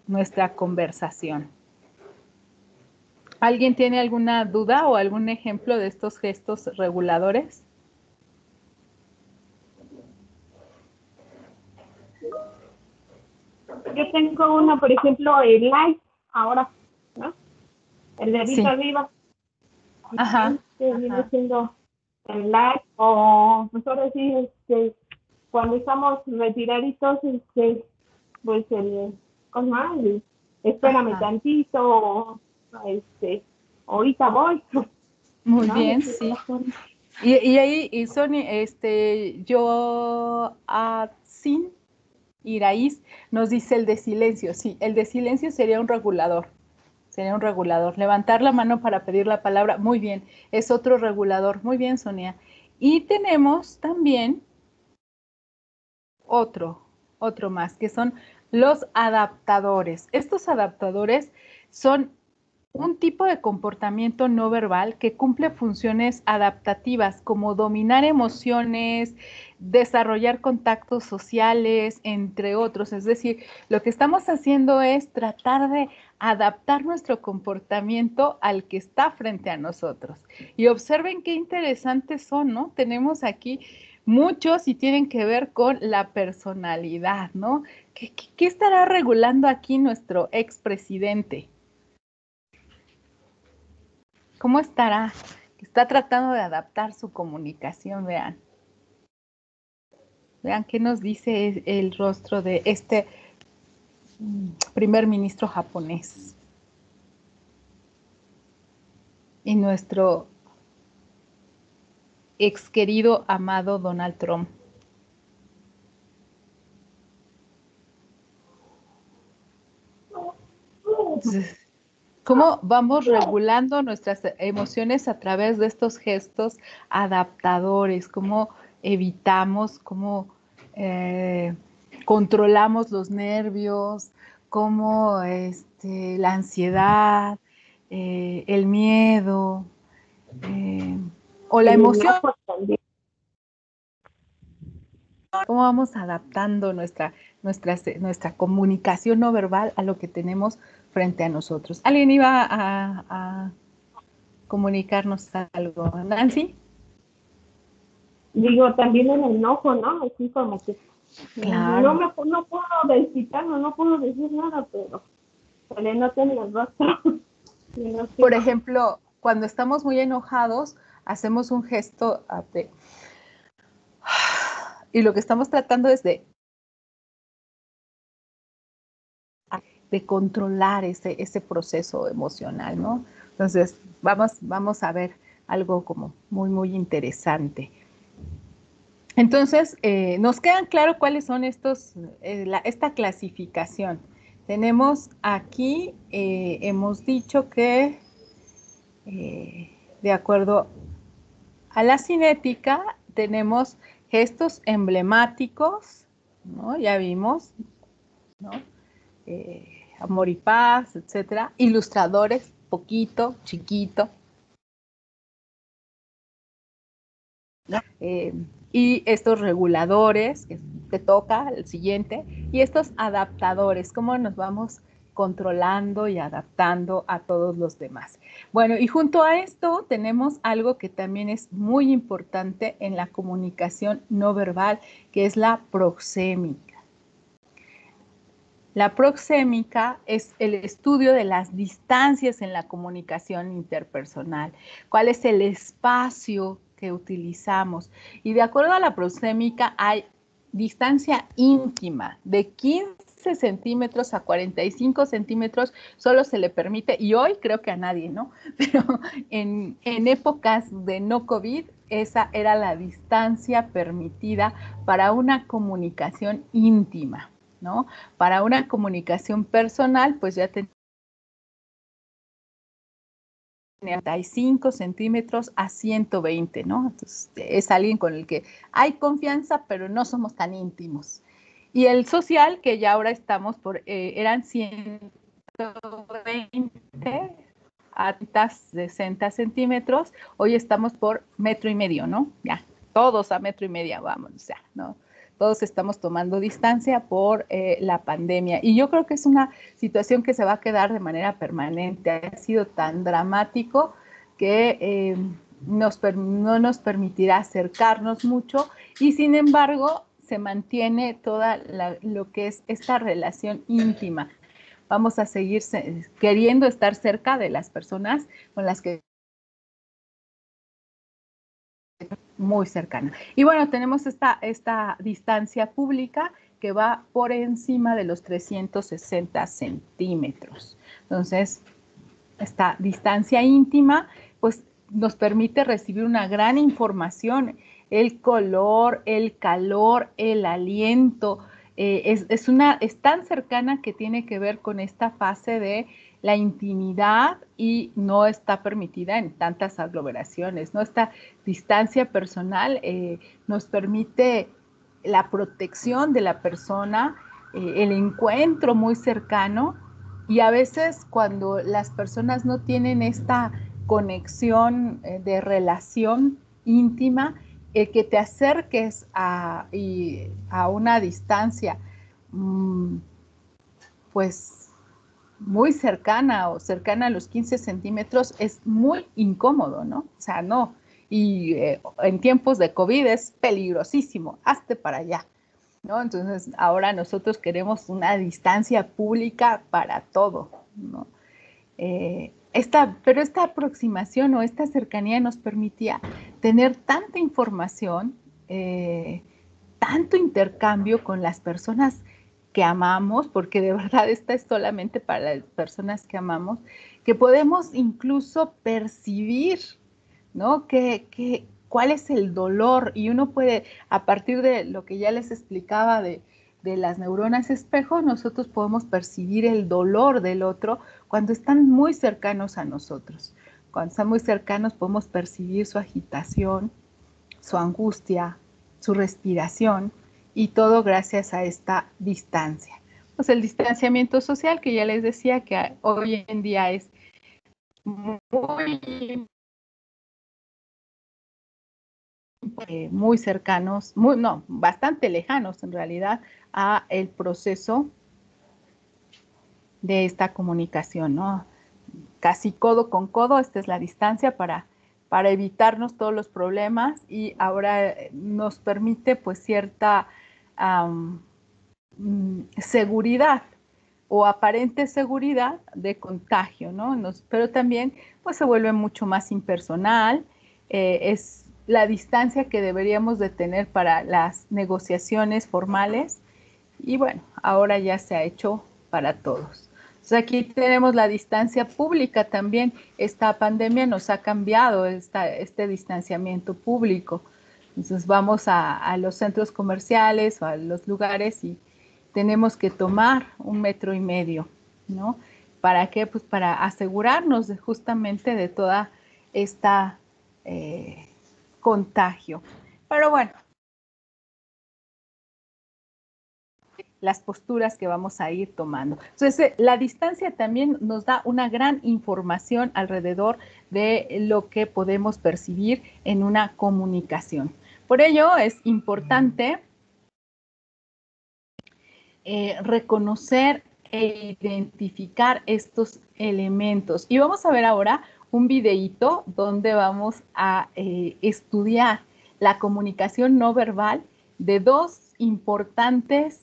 nuestra conversación. ¿Alguien tiene alguna duda o algún ejemplo de estos gestos reguladores? Yo tengo uno, por ejemplo, el like, ahora, ¿no? El dedito arriba. Ajá. Viene siendo el like, o pues ahora sí, cuando estamos retiraditos, pues el espérame tantito, ahorita voy. Muy ¿no? bien, sí. Y ahí, y Sonia, yo sin Iraíz nos dice el de silencio. Sí, el de silencio sería un regulador. Sería un regulador. Levantar la mano para pedir la palabra. Muy bien, es otro regulador. Muy bien, Sonia. Y tenemos también otro más, que son los adaptadores. Estos adaptadores son un tipo de comportamiento no verbal que cumple funciones adaptativas como dominar emociones, desarrollar contactos sociales, entre otros. Es decir, lo que estamos haciendo es tratar de adaptar nuestro comportamiento al que está frente a nosotros. Y observen qué interesantes son, ¿no? Tenemos aquí muchos y tienen que ver con la personalidad, ¿no? ¿Qué estará regulando aquí nuestro expresidente? ¿Cómo estará? Está tratando de adaptar su comunicación, vean. Vean qué nos dice el rostro de este primer ministro japonés. Y nuestro ex querido, amado Donald Trump. Entonces, ¿cómo vamos regulando nuestras emociones a través de estos gestos adaptadores? ¿Cómo evitamos, cómo controlamos los nervios? ¿Cómo la ansiedad, el miedo o la emoción? ¿Cómo vamos adaptando nuestra comunicación no verbal a lo que tenemos frente a nosotros? ¿Alguien iba a comunicarnos algo? ¿Nancy? Digo, también el enojo, ¿no? Así como que claro. no puedo desquitarme, no puedo decir nada, pero se le nota en el rostro. Por ejemplo, cuando estamos muy enojados, hacemos un gesto de... Y lo que estamos tratando es de controlar ese proceso emocional, ¿no? Entonces, vamos a ver algo como muy, muy interesante. Entonces, nos quedan claro cuáles son esta clasificación. Tenemos aquí, hemos dicho que, de acuerdo a la cinética, tenemos gestos emblemáticos, ¿no? Ya vimos, ¿no? Amor y paz, etcétera. Ilustradores, poquito, chiquito. Y estos reguladores, que te toca el siguiente, y estos adaptadores, cómo nos vamos controlando y adaptando a todos los demás. Bueno, y junto a esto tenemos algo que también es muy importante en la comunicación no verbal, que es la proxémica. La proxémica es el estudio de las distancias en la comunicación interpersonal. ¿Cuál es el espacio que utilizamos? Y de acuerdo a la proxémica hay distancia íntima de 15 centímetros a 45 centímetros, solo se le permite, y hoy creo que a nadie, ¿no? Pero en épocas de no COVID, esa era la distancia permitida para una comunicación íntima, ¿no? Para una comunicación personal, pues ya tenemos 35 centímetros a 120, ¿no? Entonces, es alguien con el que hay confianza, pero no somos tan íntimos. Y el social, que ya ahora estamos eran 120 a 60 centímetros, hoy estamos por 1,5 metros, ¿no? Ya, todos a 1,5 metros, vamos, ya, ¿no? Todos estamos tomando distancia por la pandemia. Y yo creo que es una situación que se va a quedar de manera permanente. Ha sido tan dramático que no nos permitirá acercarnos mucho y sin embargo se mantiene toda lo que es esta relación íntima. Vamos a seguir queriendo estar cerca de las personas con las que muy cercana. Y bueno, tenemos esta distancia pública que va por encima de los 360 centímetros. Entonces, esta distancia íntima, pues nos permite recibir una gran información, el color, el calor, el aliento, es tan cercana que tiene que ver con esta fase de la intimidad y no está permitida en tantas aglomeraciones, ¿no? Esta distancia personal nos permite la protección de la persona, el encuentro muy cercano, y a veces cuando las personas no tienen esta conexión de relación íntima, el que te acerques a una distancia, pues muy cercana o cercana a los 15 centímetros es muy incómodo, ¿no? O sea, no. Y en tiempos de COVID es peligrosísimo, hazte para allá, ¿no? Entonces, ahora nosotros queremos una distancia pública para todo, ¿no? Pero esta aproximación o esta cercanía nos permitía tener tanta información, tanto intercambio con las personas que amamos, porque de verdad esta es solamente para las personas que amamos, que podemos incluso percibir, ¿no? ¿Cuál es el dolor? Y uno puede, a partir de lo que ya les explicaba de las neuronas espejo, nosotros podemos percibir el dolor del otro cuando están muy cercanos a nosotros. Cuando están muy cercanos podemos percibir su agitación, su angustia, su respiración, y todo gracias a esta distancia. Pues el distanciamiento social, que ya les decía que hoy en día es muy cercanos, bastante lejanos en realidad a el proceso de esta comunicación, ¿no? Casi codo con codo, esta es la distancia para evitarnos todos los problemas, y ahora nos permite pues cierta seguridad o aparente seguridad de contagio, ¿no? Pero también pues se vuelve mucho más impersonal, es la distancia que deberíamos de tener para las negociaciones formales, y bueno, ahora ya se ha hecho para todos. Entonces aquí tenemos la distancia pública también. Esta pandemia nos ha cambiado este distanciamiento público. Entonces vamos a los centros comerciales o a los lugares y tenemos que tomar 1,5 metros, ¿no? ¿Para qué? Pues para asegurarnos justamente de toda esta contagio. Pero bueno, las posturas que vamos a ir tomando. Entonces, la distancia también nos da una gran información alrededor de lo que podemos percibir en una comunicación. Por ello, es importante reconocer e identificar estos elementos. Y vamos a ver ahora un videíto donde vamos a estudiar la comunicación no verbal de dos importantes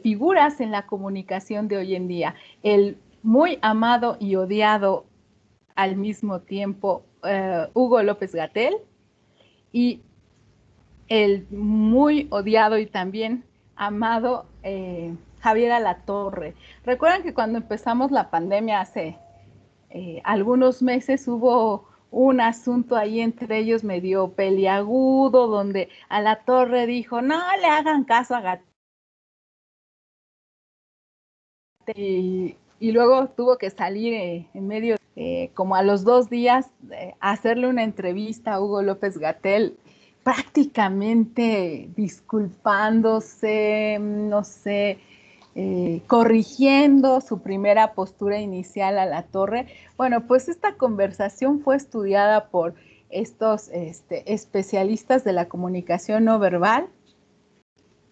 figuras en la comunicación de hoy en día. El muy amado y odiado al mismo tiempo Hugo López-Gatell, y el muy odiado y también amado Javier Alatorre. Recuerdan que cuando empezamos la pandemia hace algunos meses hubo un asunto ahí entre ellos medio peliagudo, donde Alatorre dijo, no le hagan caso a Gatell. Y luego tuvo que salir en medio, como a los 2 días, hacerle una entrevista a Hugo López-Gatell, prácticamente disculpándose, no sé, corrigiendo su primera postura inicial a Alatorre. Bueno, pues esta conversación fue estudiada por estos especialistas de la comunicación no verbal,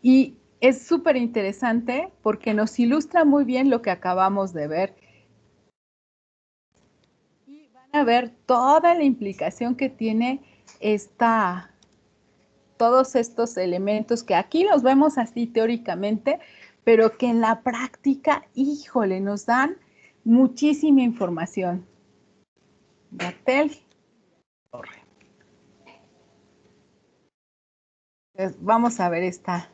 y es súper interesante porque nos ilustra muy bien lo que acabamos de ver. Y van a ver toda la implicación que tiene todos estos elementos que aquí los vemos así teóricamente, pero que en la práctica, híjole, nos dan muchísima información. Gatell. Vamos a ver esta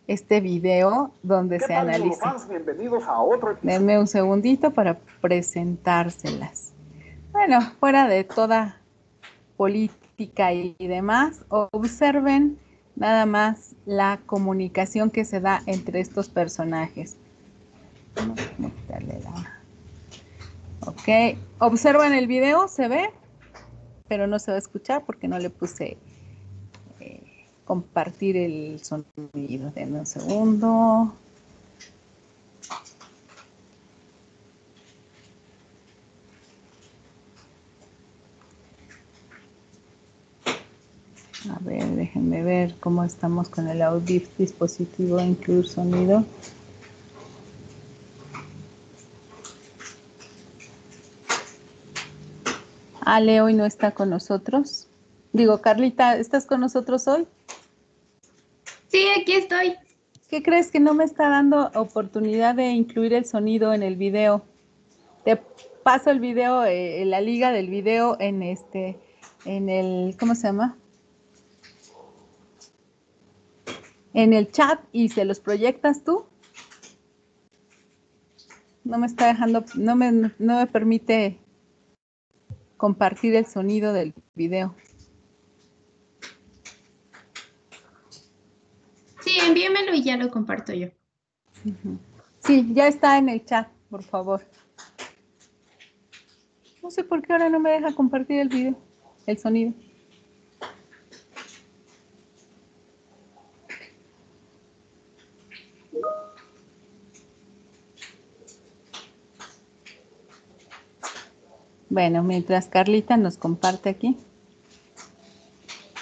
este video donde se analiza. Bienvenidos a otro episodio. Denme un segundito para presentárselas. Bueno, fuera de toda política y demás, observen nada más la comunicación que se da entre estos personajes. Vamos a conectarle la... Ok, observan el video, se ve, pero no se va a escuchar porque no le puse compartir el sonido. Denme un segundo. A ver, déjenme ver cómo estamos con el audio dispositivo, incluir sonido. Ale hoy no está con nosotros. Digo, Carlita, ¿estás con nosotros hoy? Sí, aquí estoy. ¿Qué crees que no me está dando oportunidad de incluir el sonido en el video? Te paso el video, la liga del video en el, ¿cómo se llama? En el chat y se los proyectas tú. No me está dejando, no me permite compartir el sonido del video. Sí, envíamelo y ya lo comparto yo. Sí, ya está en el chat, por favor. No sé por qué ahora no me deja compartir el video, el sonido. Bueno, mientras Carlita nos comparte aquí.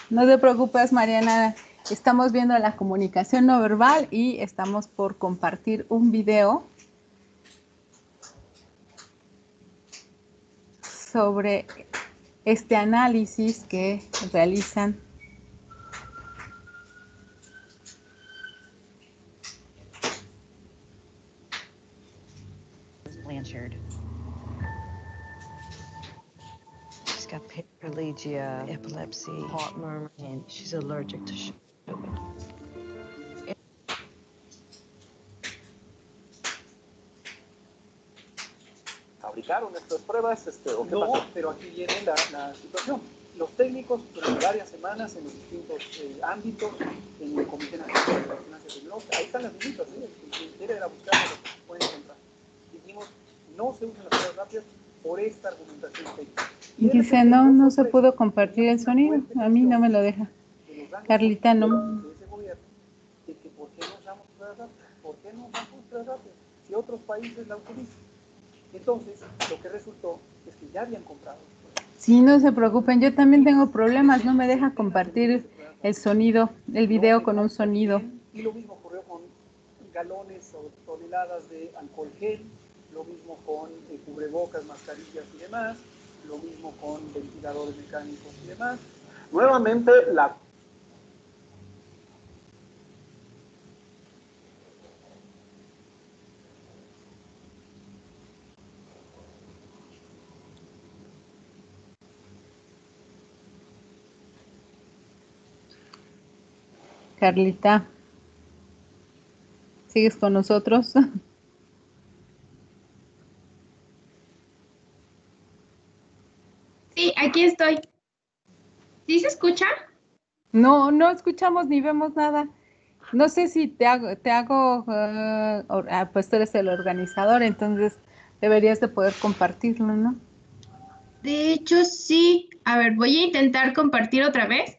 No te preocupes, Mariana. Estamos viendo la comunicación no verbal y estamos por compartir un video sobre este análisis que realizan Blanchard. She's got paraplegia, epilepsy, heart murmur, and she's allergic to sugar. Fabricaron estas pruebas, ¿o qué pasó? Pero aquí viene la situación. Los técnicos durante varias semanas en los distintos ámbitos, en el Comité Nacional de Vigilancia Tecnológica, ahí están las visitas, quien quiere ir a buscar lo pueden encontrar. Dijimos, no se usan las pruebas rápidas por esta argumentación técnica. Dice, no se pudo compartir el sonido. A mí no me lo deja. Carlita, no. De ese gobierno, de que ¿por qué no usamos pruebas rápidas? ¿Por qué no usamos pruebas rápidas? Si otros países la utilizan. Entonces, lo que resultó es que ya habían comprado. Sí, no se preocupen, yo también tengo problemas, no me deja compartir el sonido, el video con un sonido. Y lo mismo ocurrió con galones o toneladas de alcohol gel, lo mismo con cubrebocas, mascarillas y demás, lo mismo con ventiladores mecánicos y demás. Nuevamente, la... Carlita, ¿sigues con nosotros? Sí, aquí estoy. ¿Sí se escucha? No, no escuchamos ni vemos nada. No sé si pues tú eres el organizador, entonces deberías de poder compartirlo, ¿no? De hecho, sí. A ver, voy a intentar compartir otra vez,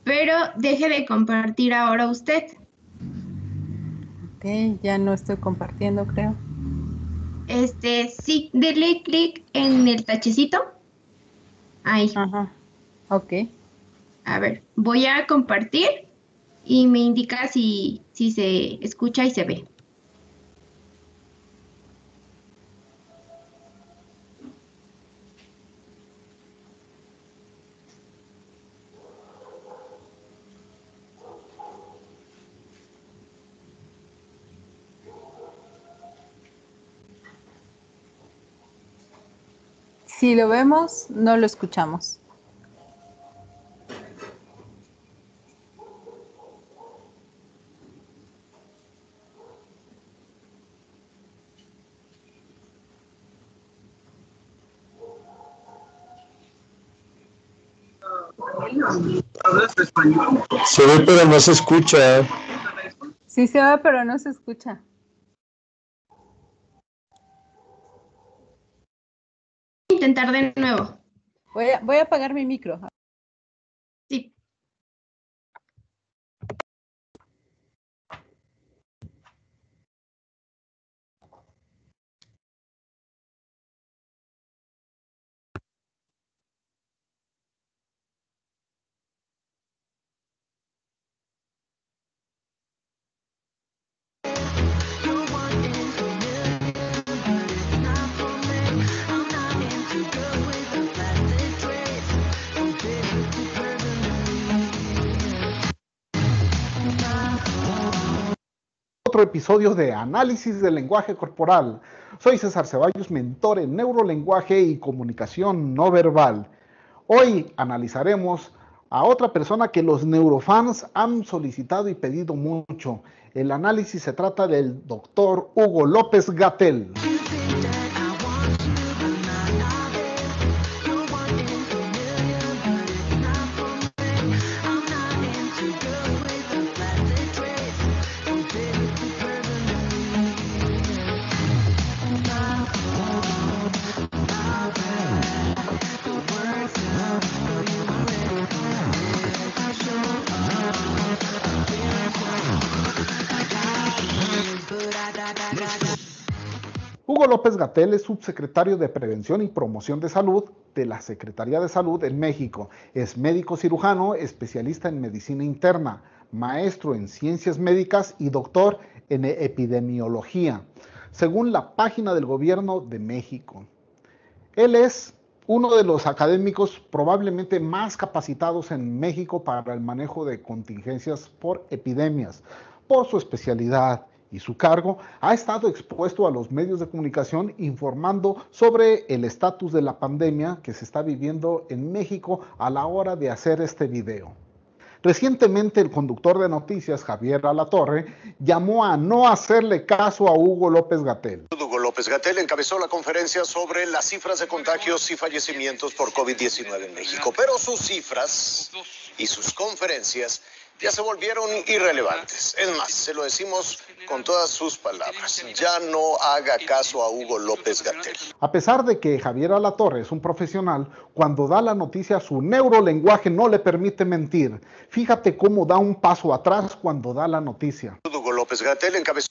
pero deje de compartir ahora usted. Ok, ya no estoy compartiendo, creo. Sí, dele clic en el tachecito. Ahí. Ajá, ok. A ver, voy a compartir y me indica si se escucha y se ve. Si lo vemos, no lo escuchamos. Se ve pero no se escucha. Sí se ve, pero no se escucha. Intentar de nuevo. Voy a apagar mi micro. Sí. Otro episodio de Análisis del Lenguaje Corporal. Soy César Ceballos, mentor en neurolenguaje y comunicación no verbal. Hoy analizaremos a otra persona que los neurofans han solicitado y pedido mucho. El análisis se trata del doctor Hugo López-Gatell. Hugo López-Gatell es subsecretario de Prevención y Promoción de Salud de la Secretaría de Salud en México. Es médico cirujano, especialista en medicina interna, maestro en ciencias médicas y doctor en epidemiología, según la página del Gobierno de México. Él es uno de los académicos probablemente más capacitados en México para el manejo de contingencias por epidemias. Por su especialidad y su cargo, ha estado expuesto a los medios de comunicación informando sobre el estatus de la pandemia que se está viviendo en México a la hora de hacer este video. Recientemente, el conductor de noticias, Javier Alatorre, llamó a no hacerle caso a Hugo López-Gatell. Hugo López-Gatell encabezó la conferencia sobre las cifras de contagios y fallecimientos por COVID-19 en México, pero sus cifras y sus conferencias ya se volvieron irrelevantes. Es más, se lo decimos con todas sus palabras. Ya no haga caso a Hugo López-Gatell. A pesar de que Javier Alatorre es un profesional, cuando da la noticia su neurolenguaje no le permite mentir. Fíjate cómo da un paso atrás cuando da la noticia. Hugo López-Gatell encabezó.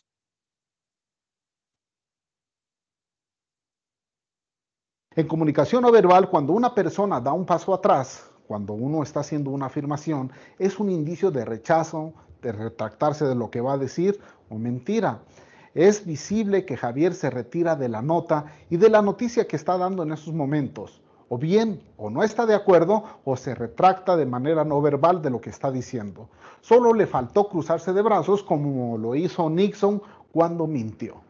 En comunicación no verbal, cuando una persona da un paso atrás, cuando uno está haciendo una afirmación, es un indicio de rechazo, de retractarse de lo que va a decir o mentira. Es visible que Javier se retira de la nota y de la noticia que está dando en esos momentos. O bien, o no está de acuerdo, o se retracta de manera no verbal de lo que está diciendo. Solo le faltó cruzarse de brazos como lo hizo Nixon cuando mintió.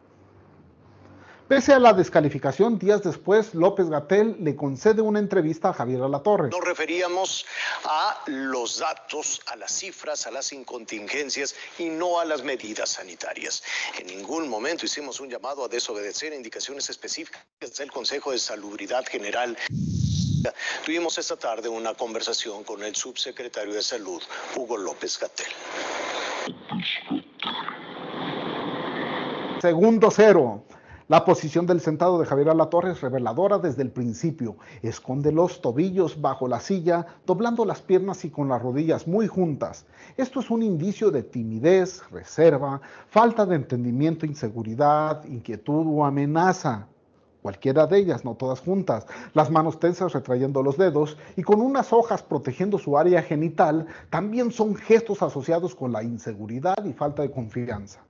Pese a la descalificación, días después, López-Gatell le concede una entrevista a Javier Alatorre. Nos referíamos a los datos, a las cifras, a las contingencias y no a las medidas sanitarias. En ningún momento hicimos un llamado a desobedecer indicaciones específicas del Consejo de Salubridad General. Tuvimos esta tarde una conversación con el subsecretario de Salud, Hugo López-Gatell. Segundo cero. La posición del sentado de Javier Alatorre es reveladora desde el principio. Esconde los tobillos bajo la silla, doblando las piernas y con las rodillas muy juntas. Esto es un indicio de timidez, reserva, falta de entendimiento, inseguridad, inquietud o amenaza. Cualquiera de ellas, no todas juntas. Las manos tensas retrayendo los dedos y con unas hojas protegiendo su área genital también son gestos asociados con la inseguridad y falta de confianza.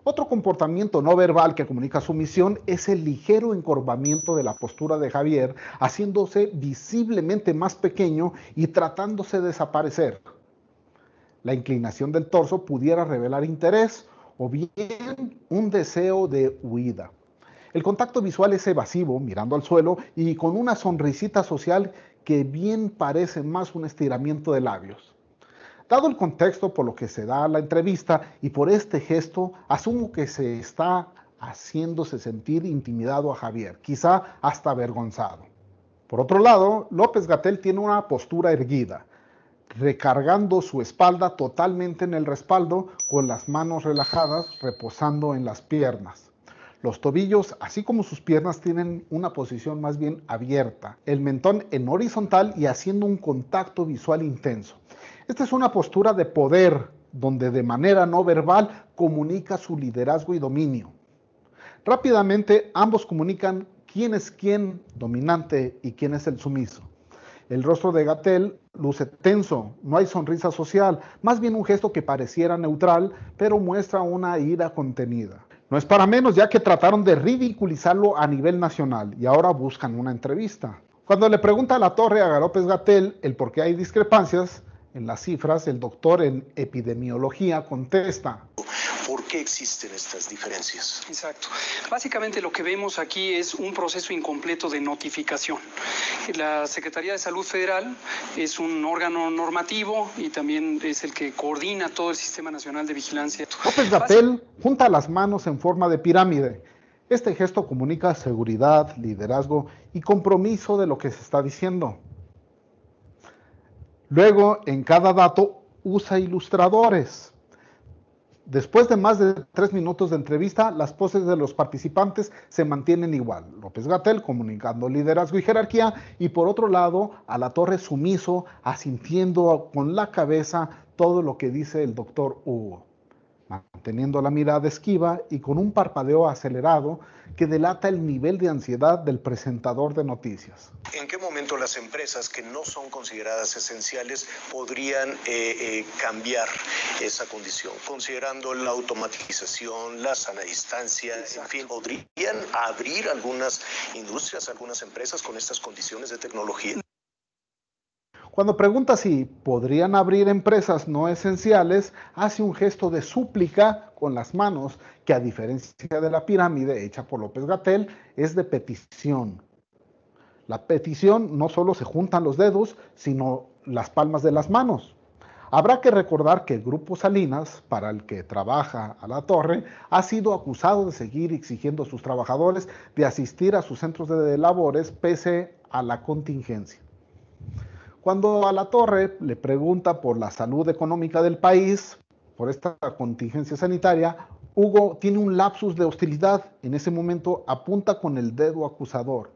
Otro comportamiento no verbal que comunica su misión es el ligero encorvamiento de la postura de Javier, haciéndose visiblemente más pequeño y tratándose de desaparecer. La inclinación del torso pudiera revelar interés o bien un deseo de huida. El contacto visual es evasivo, mirando al suelo y con una sonrisita social que bien parece más un estiramiento de labios. Dado el contexto por lo que se da la entrevista y por este gesto, asumo que se está haciéndose sentir intimidado a Javier, quizá hasta avergonzado. Por otro lado, López-Gatell tiene una postura erguida. recargando su espalda totalmente en el respaldo, con las manos relajadas, reposando en las piernas. Los tobillos, así como sus piernas, tienen una posición más bien abierta, el mentón en horizontal y haciendo un contacto visual intenso. Esta es una postura de poder, donde de manera no verbal comunica su liderazgo y dominio. Rápidamente, ambos comunican quién es quién dominante y quién es el sumiso. El rostro de Gatell luce tenso, no hay sonrisa social, más bien un gesto que pareciera neutral, pero muestra una ira contenida. No es para menos, ya que trataron de ridiculizarlo a nivel nacional y ahora buscan una entrevista. Cuando le pregunta a Latorre a López-Gatell el por qué hay discrepancias en las cifras, el doctor en epidemiología contesta: ¿por qué existen estas diferencias? Exacto. Básicamente lo que vemos aquí es un proceso incompleto de notificación. La Secretaría de Salud Federal es un órgano normativo y también es el que coordina todo el Sistema Nacional de Vigilancia. López-Gatell junta las manos en forma de pirámide. Este gesto comunica seguridad, liderazgo y compromiso de lo que se está diciendo. Luego, en cada dato, usa ilustradores. Después de más de 3 minutos de entrevista, las poses de los participantes se mantienen igual. López-Gatell comunicando liderazgo y jerarquía, y por otro lado, Alatorre sumiso, asintiendo con la cabeza todo lo que dice el doctor Hugo, manteniendo la mirada esquiva y con un parpadeo acelerado que delata el nivel de ansiedad del presentador de noticias. ¿En qué momento las empresas que no son consideradas esenciales podrían cambiar esa condición? Considerando la automatización, la sana distancia, en fin, ¿podrían abrir algunas industrias, algunas empresas con estas condiciones de tecnología? Cuando pregunta si podrían abrir empresas no esenciales, hace un gesto de súplica con las manos, que a diferencia de la pirámide hecha por López-Gatell, es de petición. La petición no solo se juntan los dedos, sino las palmas de las manos. Habrá que recordar que el Grupo Salinas, para el que trabaja Alatorre, ha sido acusado de seguir exigiendo a sus trabajadores de asistir a sus centros de labores pese a la contingencia. Cuando Alatorre le pregunta por la salud económica del país, por esta contingencia sanitaria, Hugo tiene un lapsus de hostilidad. En ese momento apunta con el dedo acusador,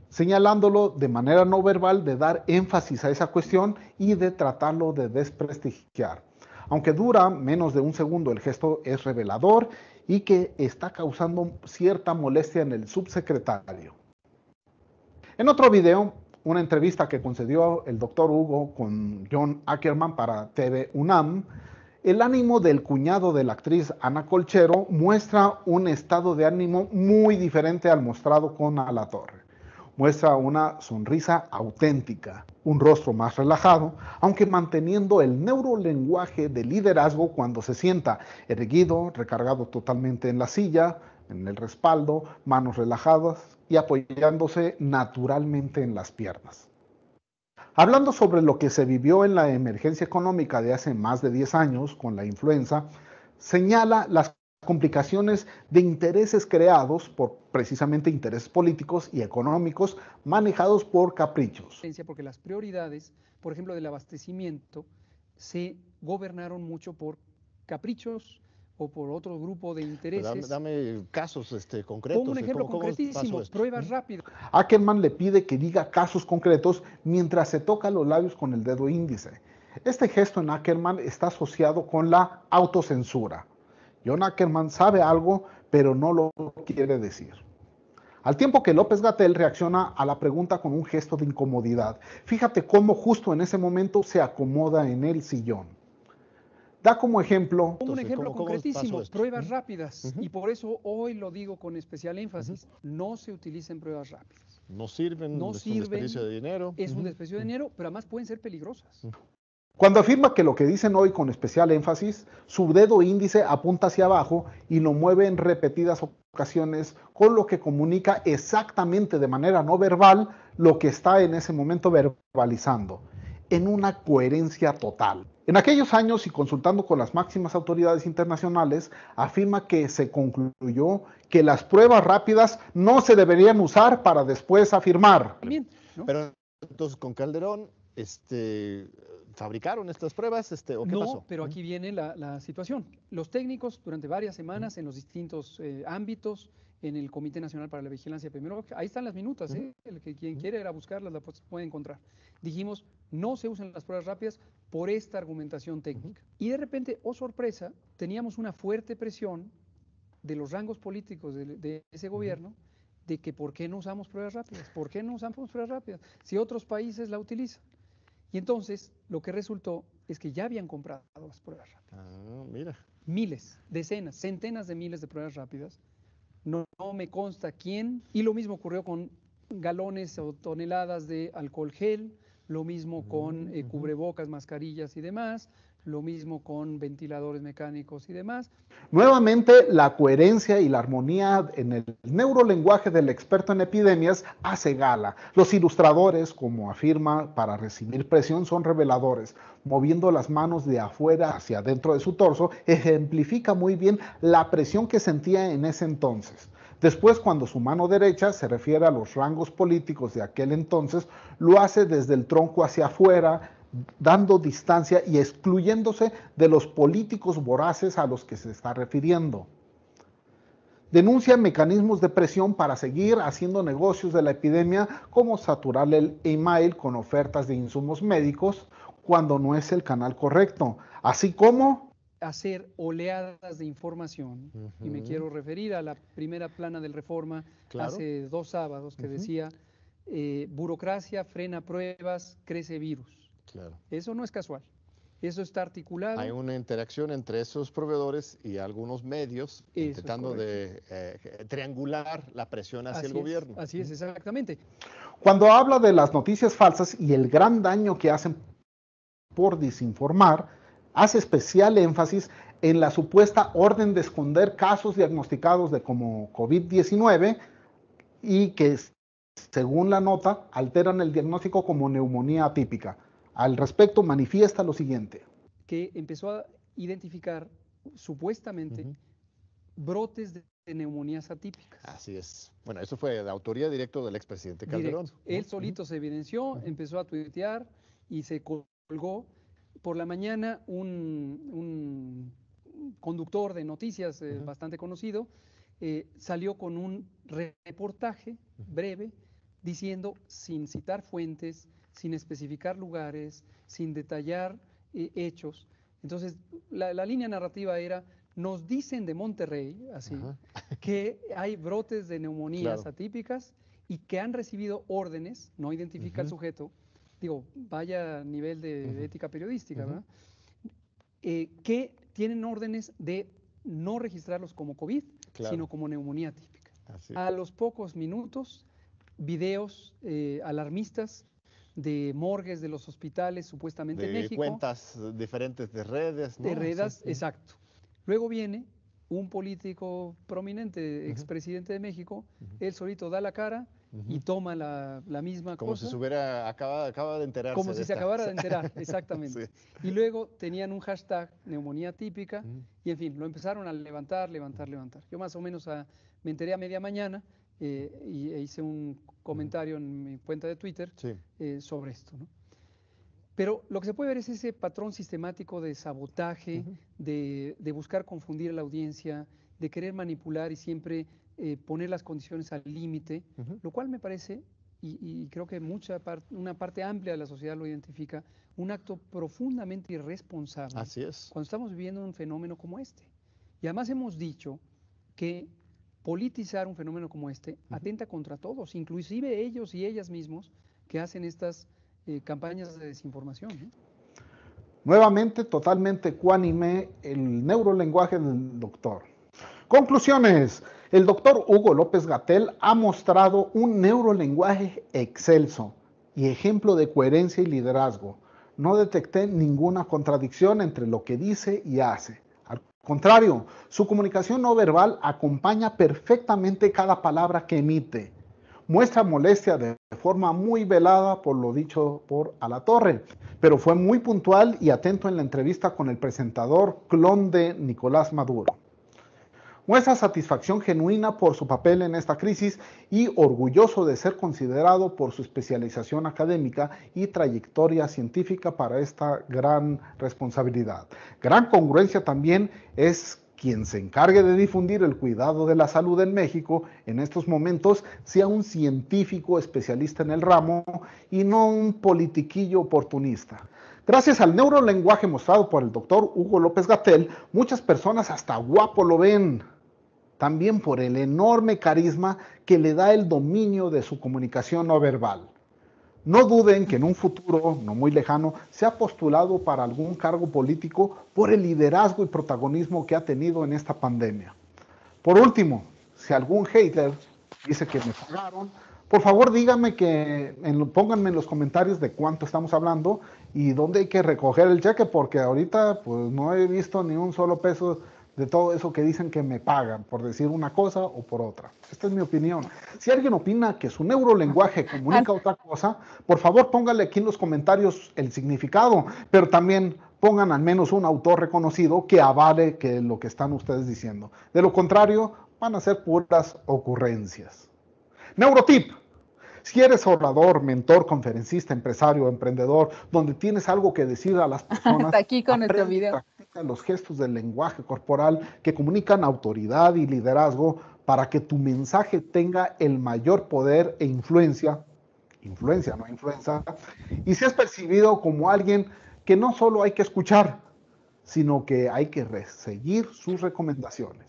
señalándolo de manera no verbal de dar énfasis a esa cuestión y de tratarlo de desprestigiar. Aunque dura menos de un segundo, el gesto es revelador y que está causando cierta molestia en el subsecretario. En otro video, una entrevista que concedió el doctor Hugo con John Ackerman para TV UNAM, el ánimo del cuñado de la actriz Ana Colchero muestra un estado de ánimo muy diferente al mostrado con Alatorre. Muestra una sonrisa auténtica, un rostro más relajado, aunque manteniendo el neurolenguaje de liderazgo cuando se sienta erguido, recargado totalmente en la silla, en el respaldo, manos relajadas y apoyándose naturalmente en las piernas. Hablando sobre lo que se vivió en la emergencia económica de hace más de 10 años con la influenza, señala las complicaciones de intereses creados por precisamente intereses políticos y económicos manejados por caprichos. Porque las prioridades, por ejemplo, del abastecimiento, se gobernaron mucho por caprichos o por otro grupo de intereses. Dame casos concretos. Pongo un ejemplo concretísimo, pruebas rápidas. Ackerman le pide que diga casos concretos mientras se toca los labios con el dedo índice. Este gesto en Ackerman está asociado con la autocensura. John Ackerman sabe algo, pero no lo quiere decir. Al tiempo que López-Gatell reacciona a la pregunta con un gesto de incomodidad. Fíjate cómo justo en ese momento se acomoda en el sillón. Da como ejemplo... Un ejemplo concretísimo, pruebas rápidas. Y por eso hoy lo digo con especial énfasis. No se utilicen pruebas rápidas. No sirven, no es un desperdicio de dinero. Es un desperdicio de dinero, pero además pueden ser peligrosas. Cuando afirma que lo que dicen hoy con especial énfasis, su dedo índice apunta hacia abajo y lo mueve en repetidas ocasiones, con lo que comunica exactamente de manera no verbal lo que está en ese momento verbalizando, en una coherencia total. En aquellos años y consultando con las máximas autoridades internacionales, afirma que se concluyó que las pruebas rápidas no se deberían usar para después afirmar. Pero entonces con Calderón, fabricaron estas pruebas o qué pasó? No, pero aquí viene la situación. Los técnicos durante varias semanas en los distintos ámbitos, en el Comité Nacional para la Vigilancia Epidemiológica, ahí están las minutas, quien quiere ir a buscarlas las puede encontrar. Dijimos, no se usan las pruebas rápidas por esta argumentación técnica. Y de repente, oh sorpresa, teníamos una fuerte presión de los rangos políticos de ese gobierno, de que ¿por qué no usamos pruebas rápidas? ¿Por qué no usamos pruebas rápidas? Si otros países la utilizan. Y entonces, lo que resultó es que ya habían comprado las pruebas rápidas. Ah, mira. Miles, decenas, centenas de miles de pruebas rápidas. No me consta quién. Y lo mismo ocurrió con galones o toneladas de alcohol gel, lo mismo con cubrebocas, mascarillas y demás, lo mismo con ventiladores mecánicos y demás. Nuevamente, la coherencia y la armonía en el neurolenguaje del experto en epidemias hace gala. Los ilustradores, como afirma, para recibir presión son reveladores. Moviendo las manos de afuera hacia adentro de su torso, ejemplifica muy bien la presión que sentía en ese entonces. Después, cuando su mano derecha se refiere a los rangos políticos de aquel entonces, lo hace desde el tronco hacia afuera, dando distancia y excluyéndose de los políticos voraces a los que se está refiriendo. Denuncia mecanismos de presión para seguir haciendo negocios de la epidemia, como saturar el email con ofertas de insumos médicos cuando no es el canal correcto, así como hacer oleadas de información, y me quiero referir a la primera plana del Reforma hace 2 sábados que decía, burocracia frena pruebas, crece virus. Claro. Eso no es casual, eso está articulado. Hay una interacción entre esos proveedores y algunos medios intentando de triangular la presión hacia el gobierno. Así es, exactamente. Cuando habla de las noticias falsas y el gran daño que hacen por desinformar, hace especial énfasis en la supuesta orden de esconder casos diagnosticados de como COVID-19 y que, según la nota, alteran el diagnóstico como neumonía atípica. Al respecto, manifiesta lo siguiente. Que empezó a identificar supuestamente brotes de neumonías atípicas. Así es. Bueno, eso fue de autoría directa del expresidente Calderón. Él solito se evidenció, empezó a tuitear y se colgó. Por la mañana un conductor de noticias bastante conocido salió con un reportaje breve diciendo, sin citar fuentes, sin especificar lugares, sin detallar hechos. Entonces, la línea narrativa era, nos dicen de Monterrey, así, que hay brotes de neumonías atípicas y que han recibido órdenes, no identifica el sujeto, digo, vaya nivel de ética periodística, ¿verdad? Que tienen órdenes de no registrarlos como COVID, sino como neumonía típica. A los pocos minutos, videos alarmistas de morgues de los hospitales, supuestamente en México. Cuentas diferentes de redes, ¿no? De redes, exacto. Luego viene un político prominente, expresidente de México, él solito da la cara y toma la misma cosa. Como si se hubiera acaba de enterarse. Como si se acabara de enterar, exactamente. Y luego tenían un hashtag, neumonía típica, y en fin, lo empezaron a levantar. Yo más o menos me enteré a media mañana y hice un comentario en mi cuenta de Twitter sobre esto, ¿no? Pero lo que se puede ver es ese patrón sistemático de sabotaje, de buscar confundir a la audiencia, de querer manipular y siempre poner las condiciones al límite, lo cual me parece, y creo que una parte amplia de la sociedad lo identifica, un acto profundamente irresponsable. Así es. Cuando estamos viviendo un fenómeno como este. Y además hemos dicho que politizar un fenómeno como este atenta contra todos, inclusive ellos y ellas mismos que hacen estas campañas de desinformación, ¿no? Nuevamente, totalmente ecuánime el neurolenguaje del doctor. Conclusiones. El doctor Hugo López-Gatell ha mostrado un neurolenguaje excelso y ejemplo de coherencia y liderazgo. No detecté ninguna contradicción entre lo que dice y hace. Al contrario, su comunicación no verbal acompaña perfectamente cada palabra que emite. Muestra molestia de forma muy velada por lo dicho por Alatorre, pero fue muy puntual y atento en la entrevista con el presentador clon de Nicolás Maduro. Muestra satisfacción genuina por su papel en esta crisis y orgulloso de ser considerado por su especialización académica y trayectoria científica para esta gran responsabilidad. Gran congruencia también es quien se encargue de difundir el cuidado de la salud en México en estos momentos sea un científico especialista en el ramo y no un politiquillo oportunista. Gracias al neurolenguaje mostrado por el doctor Hugo López-Gatell, muchas personas hasta guapo lo ven. También por el enorme carisma que le da el dominio de su comunicación no verbal. No duden que en un futuro no muy lejano sea postulado para algún cargo político por el liderazgo y protagonismo que ha tenido en esta pandemia. Por último, si algún hater dice que me pagaron, por favor díganme pónganme en los comentarios de cuánto estamos hablando y dónde hay que recoger el cheque, porque ahorita pues no he visto ni un solo peso de todo eso que dicen que me pagan por decir una cosa o por otra. Esta es mi opinión. Si alguien opina que su neurolenguaje comunica otra cosa, por favor póngale aquí en los comentarios el significado, pero también pongan al menos un autor reconocido que avale que lo que están ustedes diciendo. De lo contrario, van a ser puras ocurrencias. Neurotip. Si eres orador, mentor, conferencista, empresario, emprendedor, donde tienes algo que decir a las personas, hasta aquí con nuestro video. Practica los gestos del lenguaje corporal que comunican autoridad y liderazgo para que tu mensaje tenga el mayor poder e influencia, no influenza, y seas percibido como alguien que no solo hay que escuchar, sino que hay que seguir sus recomendaciones.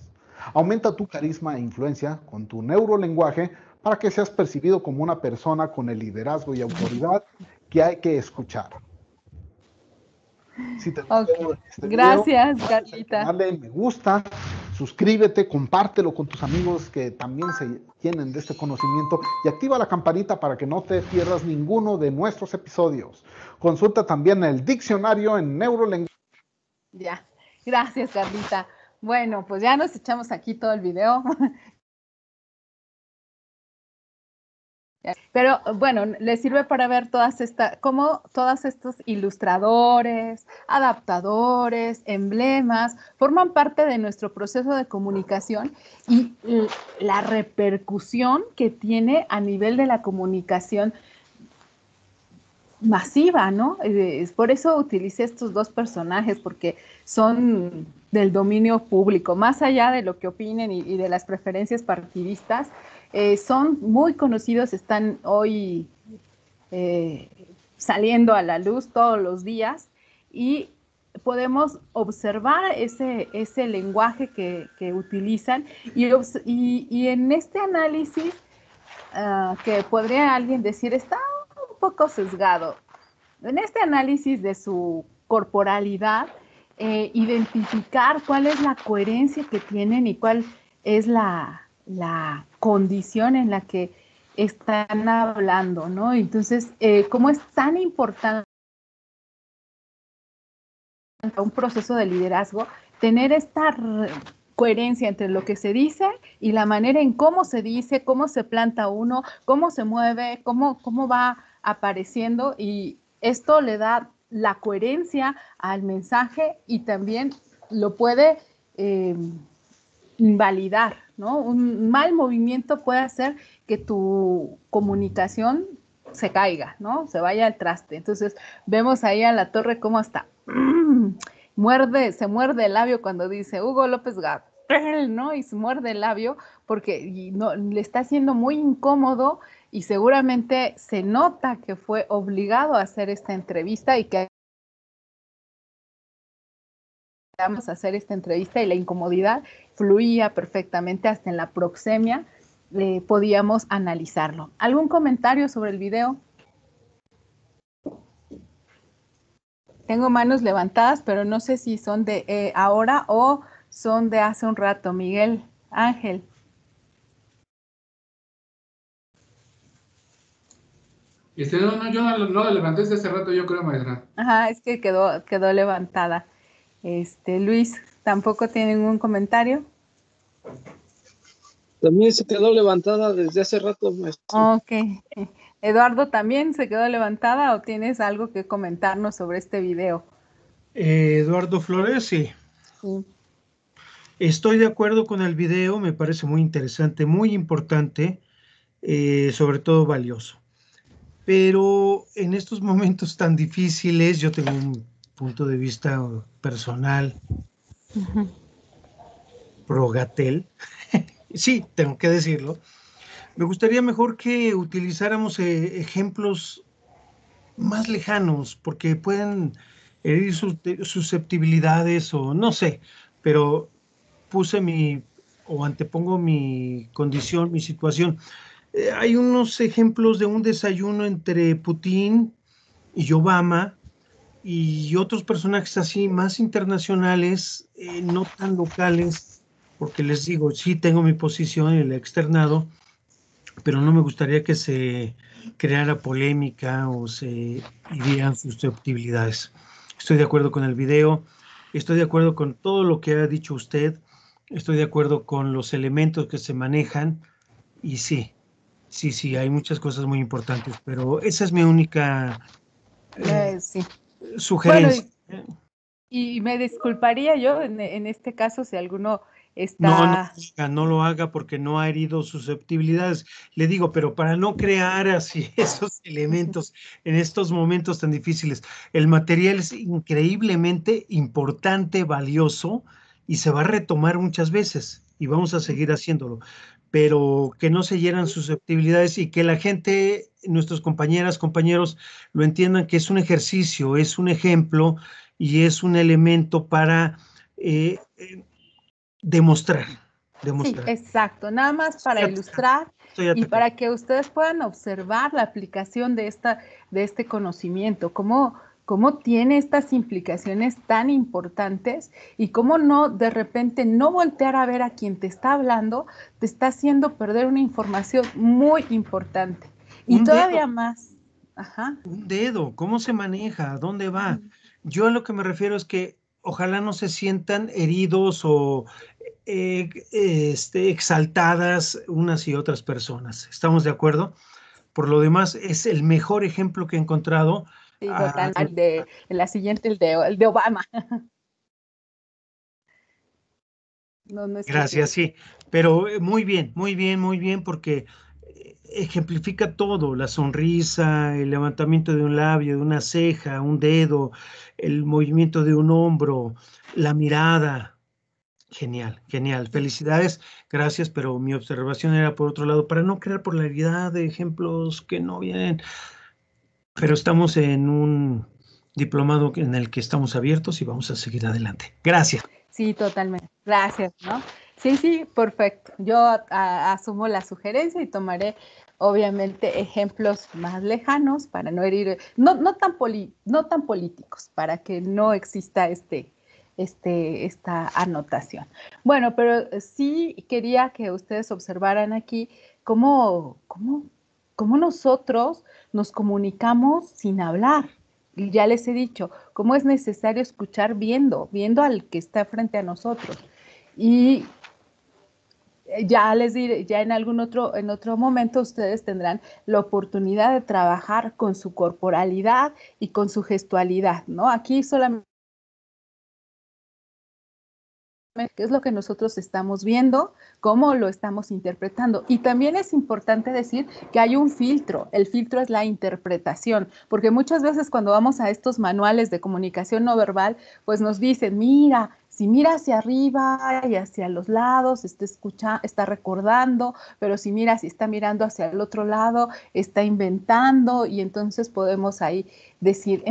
Aumenta tu carisma e influencia con tu neurolenguaje para que seas percibido como una persona con el liderazgo y autoridad que hay que escuchar. Si te gustó este Gracias, video, Carlita. dale me gusta, suscríbete, compártelo con tus amigos que también se llenen de este conocimiento y activa la campanita para que no te pierdas ninguno de nuestros episodios. Consulta también el diccionario en neurolenguaje. Ya, gracias, Carlita. Bueno, pues ya nos echamos aquí todo el video. Pero bueno, les sirve para ver cómo todos estos ilustradores, adaptadores, emblemas, forman parte de nuestro proceso de comunicación y la repercusión que tiene a nivel de la comunicación masiva, ¿no? Por eso utilicé estos dos personajes, porque son del dominio público, más allá de lo que opinen y de las preferencias partidistas. Son muy conocidos, están hoy saliendo a la luz todos los días y podemos observar ese lenguaje que utilizan y en este análisis que podría alguien decir está un poco sesgado. En este análisis de su corporalidad, identificar cuál es la coherencia que tienen y cuál es la condición en la que están hablando, ¿no? Entonces, ¿cómo es tan importante un proceso de liderazgo tener esta coherencia entre lo que se dice y la manera en cómo se dice, cómo se planta uno, cómo se mueve, cómo va apareciendo, y esto le da la coherencia al mensaje y también lo puede invalidar, ¿no? Un mal movimiento puede hacer que tu comunicación se caiga, ¿no? Se vaya al traste. Entonces, vemos ahí a la torre cómo hasta se muerde el labio cuando dice Hugo López-Gatell, ¿no? Y se muerde el labio porque le está haciendo muy incómodo y seguramente se nota que fue obligado a hacer esta entrevista y que vamos a hacer esta entrevista y la incomodidad fluía perfectamente hasta en la proxemia, podíamos analizarlo. ¿Algún comentario sobre el video? Tengo manos levantadas, pero no sé si son de ahora o son de hace un rato. Miguel Ángel. No, yo no la levanté desde hace rato, yo creo, maestra. Ajá, es que quedó levantada. Luis, ¿tampoco tiene ningún comentario? También se quedó levantada desde hace rato, maestra. Ok. Eduardo, ¿también se quedó levantada o tienes algo que comentarnos sobre este video? Eduardo Flores, sí. Estoy de acuerdo con el video, me parece muy interesante, muy importante, sobre todo valioso. Pero en estos momentos tan difíciles, yo tengo un punto de vista personal, pro Gatell, sí, tengo que decirlo. Me gustaría mejor que utilizáramos ejemplos más lejanos, porque pueden herir susceptibilidades o no sé, pero antepongo mi condición, mi situación. Hay unos ejemplos de un desayuno entre Putin y Obama y otros personajes así más internacionales, no tan locales, porque les digo, sí tengo mi posición y la he externado, pero no me gustaría que se creara polémica o se hirieran susceptibilidades. Estoy de acuerdo con el video, estoy de acuerdo con todo lo que ha dicho usted, estoy de acuerdo con los elementos que se manejan y sí, hay muchas cosas muy importantes, pero esa es mi única Sí. sugerencia. Bueno, y me disculparía yo en este caso si alguno No está... lo haga porque no ha herido susceptibilidades. Le digo, pero para no crear así esos elementos en estos momentos tan difíciles, el material es increíblemente importante, valioso y se va a retomar muchas veces y vamos a seguir haciéndolo, pero que no se hieran susceptibilidades y que la gente, nuestros compañeros, lo entiendan que es un ejercicio, es un ejemplo y es un elemento para demostrar. Sí, exacto, nada más para ilustrar y para que ustedes puedan observar la aplicación de este conocimiento, cómo tiene estas implicaciones tan importantes y cómo no, de repente, no voltear a ver a quien te está hablando, te está haciendo perder una información muy importante. Y todavía más. Ajá. Un dedo, ¿cómo se maneja? ¿A dónde va? Yo a lo que me refiero es que ojalá no se sientan heridos o exaltadas unas y otras personas. ¿Estamos de acuerdo? Por lo demás, es el mejor ejemplo que he encontrado. Sí, total, la siguiente, el de Obama. No, Gracias, sí, pero muy bien, porque ejemplifica todo, la sonrisa, el levantamiento de un labio, de una ceja, un dedo, el movimiento de un hombro, la mirada. Genial. Felicidades, gracias, pero mi observación era por otro lado, para no crear polaridad de ejemplos que no vienen, pero estamos en un diplomado en el que estamos abiertos y vamos a seguir adelante. Gracias. Sí, totalmente. Gracias, ¿no? Sí, perfecto. Yo asumo la sugerencia y tomaré, obviamente, ejemplos más lejanos para no herir, no tan políticos, para que no exista esta anotación. Bueno, pero sí quería que ustedes observaran aquí cómo nosotros nos comunicamos sin hablar. Y ya les he dicho, cómo es necesario escuchar viendo al que está frente a nosotros. Y ya les diré, ya en otro momento ustedes tendrán la oportunidad de trabajar con su corporalidad y con su gestualidad, ¿no? Aquí solamente qué es lo que nosotros estamos viendo, cómo lo estamos interpretando. Y también es importante decir que hay un filtro. El filtro es la interpretación, porque muchas veces cuando vamos a estos manuales de comunicación no verbal, pues nos dicen, mira, si mira hacia arriba y hacia los lados, está recordando, pero si está mirando hacia el otro lado, está inventando, y entonces podemos ahí decir,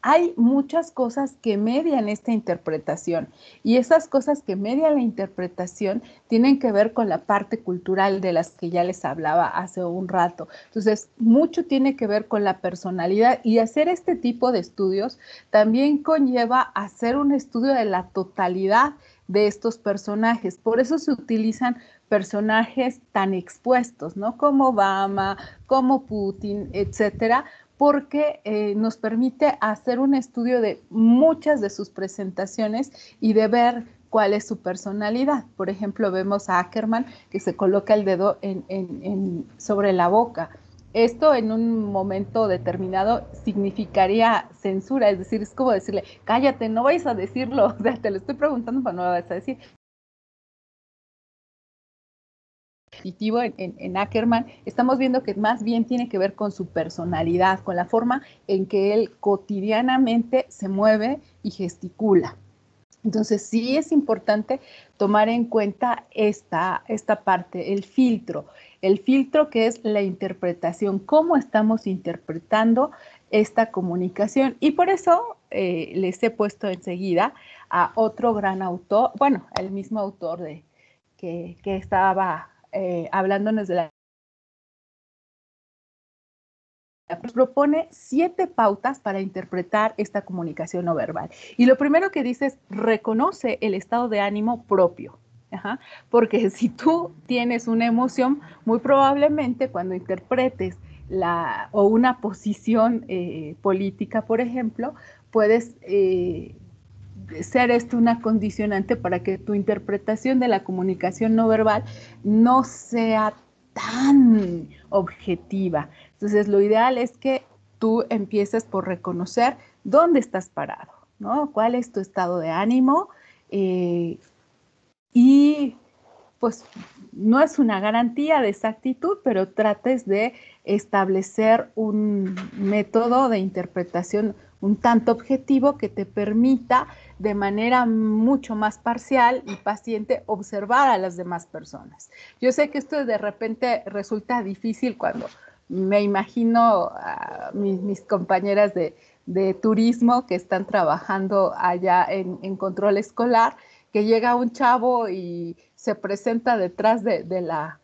hay muchas cosas que median esta interpretación, y esas cosas que median la interpretación tienen que ver con la parte cultural de las que ya les hablaba hace un rato. Entonces, mucho tiene que ver con la personalidad, y hacer este tipo de estudios también conlleva hacer un estudio de la totalidad de estos personajes. Por eso se utilizan personajes tan expuestos, ¿no? Como Obama, como Putin, etcétera, porque nos permite hacer un estudio de muchas de sus presentaciones y de ver cuál es su personalidad. Por ejemplo, vemos a Ackerman que se coloca el dedo sobre la boca. Esto en un momento determinado significaría censura, es decir, es como decirle, cállate, no vayas a decirlo, o sea, te lo estoy preguntando, pero no lo vas a decir. repetitivo en Ackerman, estamos viendo que más bien tiene que ver con su personalidad, con la forma en que él cotidianamente se mueve y gesticula. Entonces sí es importante tomar en cuenta esta parte, el filtro que es la interpretación, cómo estamos interpretando esta comunicación. Y por eso les he puesto enseguida a otro gran autor, bueno, el mismo autor que estaba hablándonos de la... propone 7 pautas para interpretar esta comunicación no verbal. Y lo primero que dice es, reconoce el estado de ánimo propio. Ajá, porque si tú tienes una emoción, muy probablemente cuando interpretes una posición política, por ejemplo, puedes ser esto una condicionante para que tu interpretación de la comunicación no verbal no sea tan objetiva. Entonces, lo ideal es que tú empieces por reconocer dónde estás parado, ¿no? ¿Cuál es tu estado de ánimo? Y pues no es una garantía de exactitud, pero trates de establecer un método de interpretación un tanto objetivo que te permita de manera mucho más parcial y paciente observar a las demás personas. Yo sé que esto de repente resulta difícil cuando me imagino a mis compañeras de turismo que están trabajando allá en control escolar, que llega un chavo y se presenta detrás de la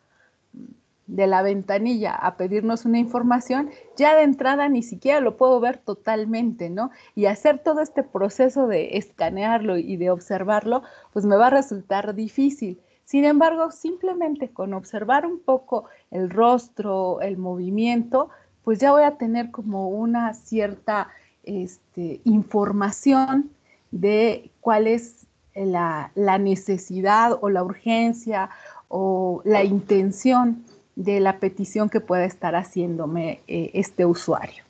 ventanilla a pedirnos una información, ya de entrada ni siquiera lo puedo ver totalmente, ¿no? Y hacer todo este proceso de escanearlo y de observarlo, pues me va a resultar difícil. Sin embargo, simplemente con observar un poco el rostro, el movimiento, pues ya voy a tener como una cierta información de cuál es la necesidad o la urgencia o la intención de la petición que pueda estar haciéndome este usuario.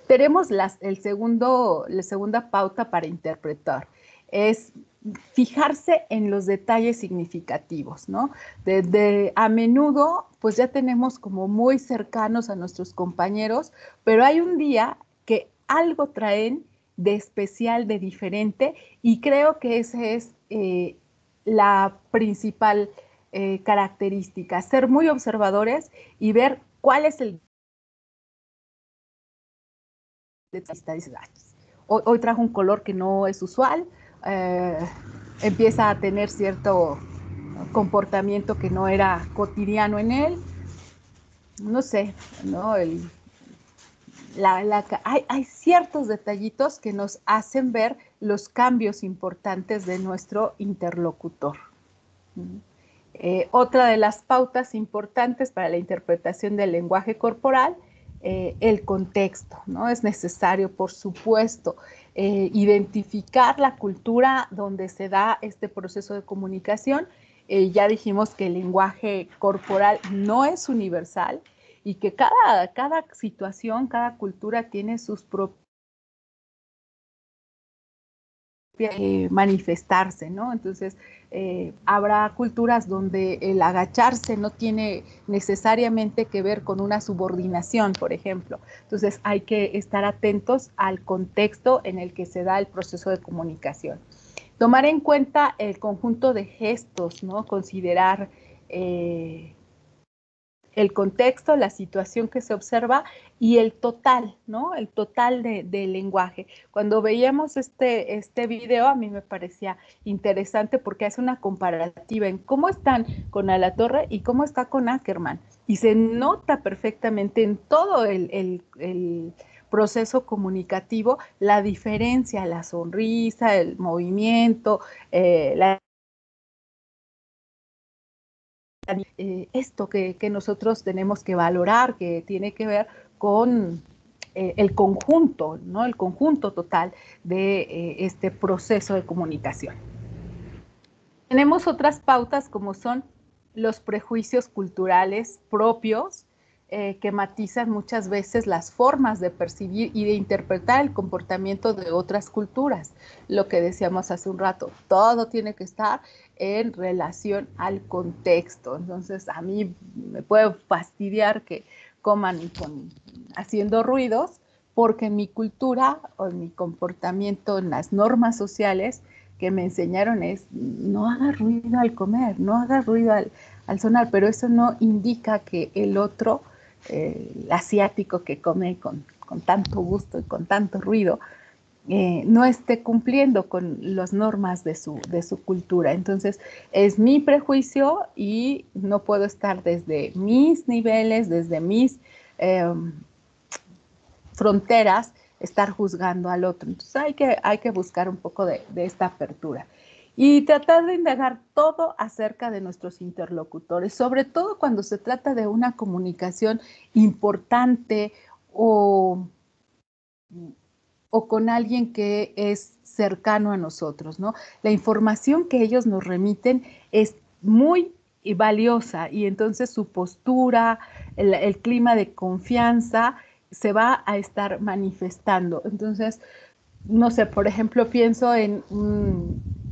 Tenemos la segunda pauta para interpretar, es fijarse en los detalles significativos, ¿no? A menudo, pues ya tenemos como muy cercanos a nuestros compañeros, pero hay un día que algo traen de especial, de diferente, y creo que esa es la principal característica, ser muy observadores y ver cuál es el hoy trajo un color que no es usual, empieza a tener cierto comportamiento que no era cotidiano en él, no sé, ¿no? Hay ciertos detallitos que nos hacen ver los cambios importantes de nuestro interlocutor. Otra de las pautas importantes para la interpretación del lenguaje corporal, el contexto, ¿no? Es necesario, por supuesto, identificar la cultura donde se da este proceso de comunicación. Ya dijimos que el lenguaje corporal no es universal y que cada situación, cada cultura tiene sus propias manifestarse, ¿no? Entonces, habrá culturas donde el agacharse no tiene necesariamente que ver con una subordinación, por ejemplo. Entonces, hay que estar atentos al contexto en el que se da el proceso de comunicación. Tomar en cuenta el conjunto de gestos, ¿no? Considerar el contexto, la situación que se observa y el total, ¿no? El total del lenguaje. Cuando veíamos este video, a mí me parecía interesante porque hace una comparativa en cómo están con Alatorre y cómo está con Ackerman. Y se nota perfectamente en todo el proceso comunicativo la diferencia, la sonrisa, el movimiento, esto que nosotros tenemos que valorar, que tiene que ver con el conjunto, ¿no? El conjunto total de este proceso de comunicación. Tenemos otras pautas como son los prejuicios culturales propios que matizan muchas veces las formas de percibir y de interpretar el comportamiento de otras culturas. Lo que decíamos hace un rato, todo tiene que estar en relación al contexto. Entonces, a mí me puede fastidiar que coman haciendo ruidos, porque en mi cultura o en mi comportamiento, en las normas sociales que me enseñaron es no hagas ruido al comer, no hagas ruido al sonar, pero eso no indica que el otro, el asiático que come con tanto gusto y con tanto ruido, no esté cumpliendo con las normas de su cultura. Entonces, es mi prejuicio y no puedo estar desde mis niveles, desde mis fronteras, estar juzgando al otro. Entonces, hay que buscar un poco de esta apertura. Y tratar de indagar todo acerca de nuestros interlocutores, sobre todo cuando se trata de una comunicación importante o con alguien que es cercano a nosotros, ¿no? La información que ellos nos remiten es muy valiosa y entonces su postura, el clima de confianza se va a estar manifestando. Entonces, no sé, por ejemplo, pienso en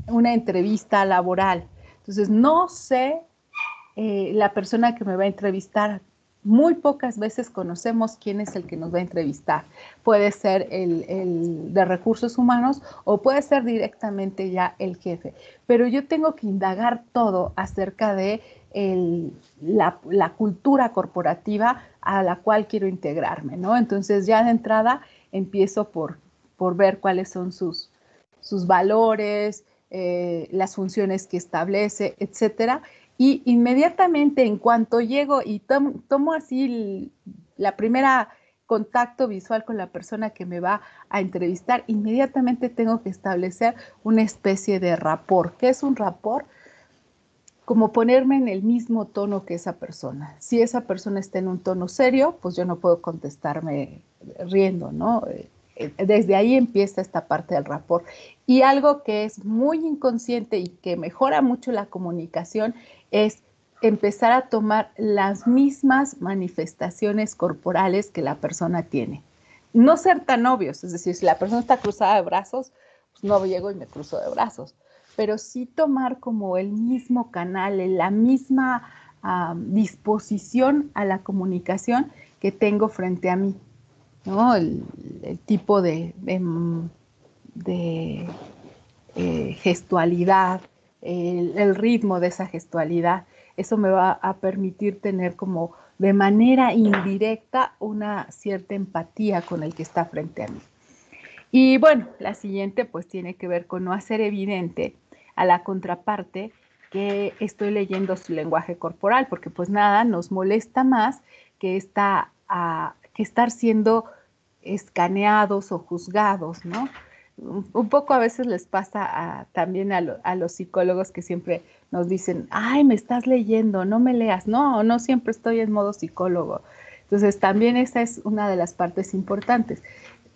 una entrevista laboral. Entonces, no sé, la persona que me va a entrevistar, muy pocas veces conocemos quién es el que nos va a entrevistar. Puede ser el de recursos humanos o puede ser directamente ya el jefe. Pero yo tengo que indagar todo acerca de la cultura corporativa a la cual quiero integrarme, ¿no? Entonces ya de entrada empiezo por ver cuáles son sus valores, las funciones que establece, etcétera. Y inmediatamente en cuanto llego y tomo así la primera contacto visual con la persona que me va a entrevistar, inmediatamente tengo que establecer una especie de rapport. ¿Qué es un rapport? Como ponerme en el mismo tono que esa persona. Si esa persona está en un tono serio, pues yo no puedo contestarme riendo, ¿no? Desde ahí empieza esta parte del rapport. Y algo que es muy inconsciente y que mejora mucho la comunicación es empezar a tomar las mismas manifestaciones corporales que la persona tiene. No ser tan obvios, es decir, si la persona está cruzada de brazos, pues no llego y me cruzo de brazos, pero sí tomar como el mismo canal, la misma disposición a la comunicación que tengo frente a mí, ¿no? El tipo de gestualidad, el ritmo de esa gestualidad, eso me va a permitir tener como de manera indirecta una cierta empatía con el que está frente a mí. Y bueno, la siguiente pues tiene que ver con no hacer evidente a la contraparte que estoy leyendo su lenguaje corporal, porque pues nada nos molesta más que estar siendo escaneados o juzgados, ¿no? Un poco a veces les pasa también a los psicólogos que siempre nos dicen, ay, me estás leyendo, no me leas. No siempre estoy en modo psicólogo. Entonces también esa es una de las partes importantes.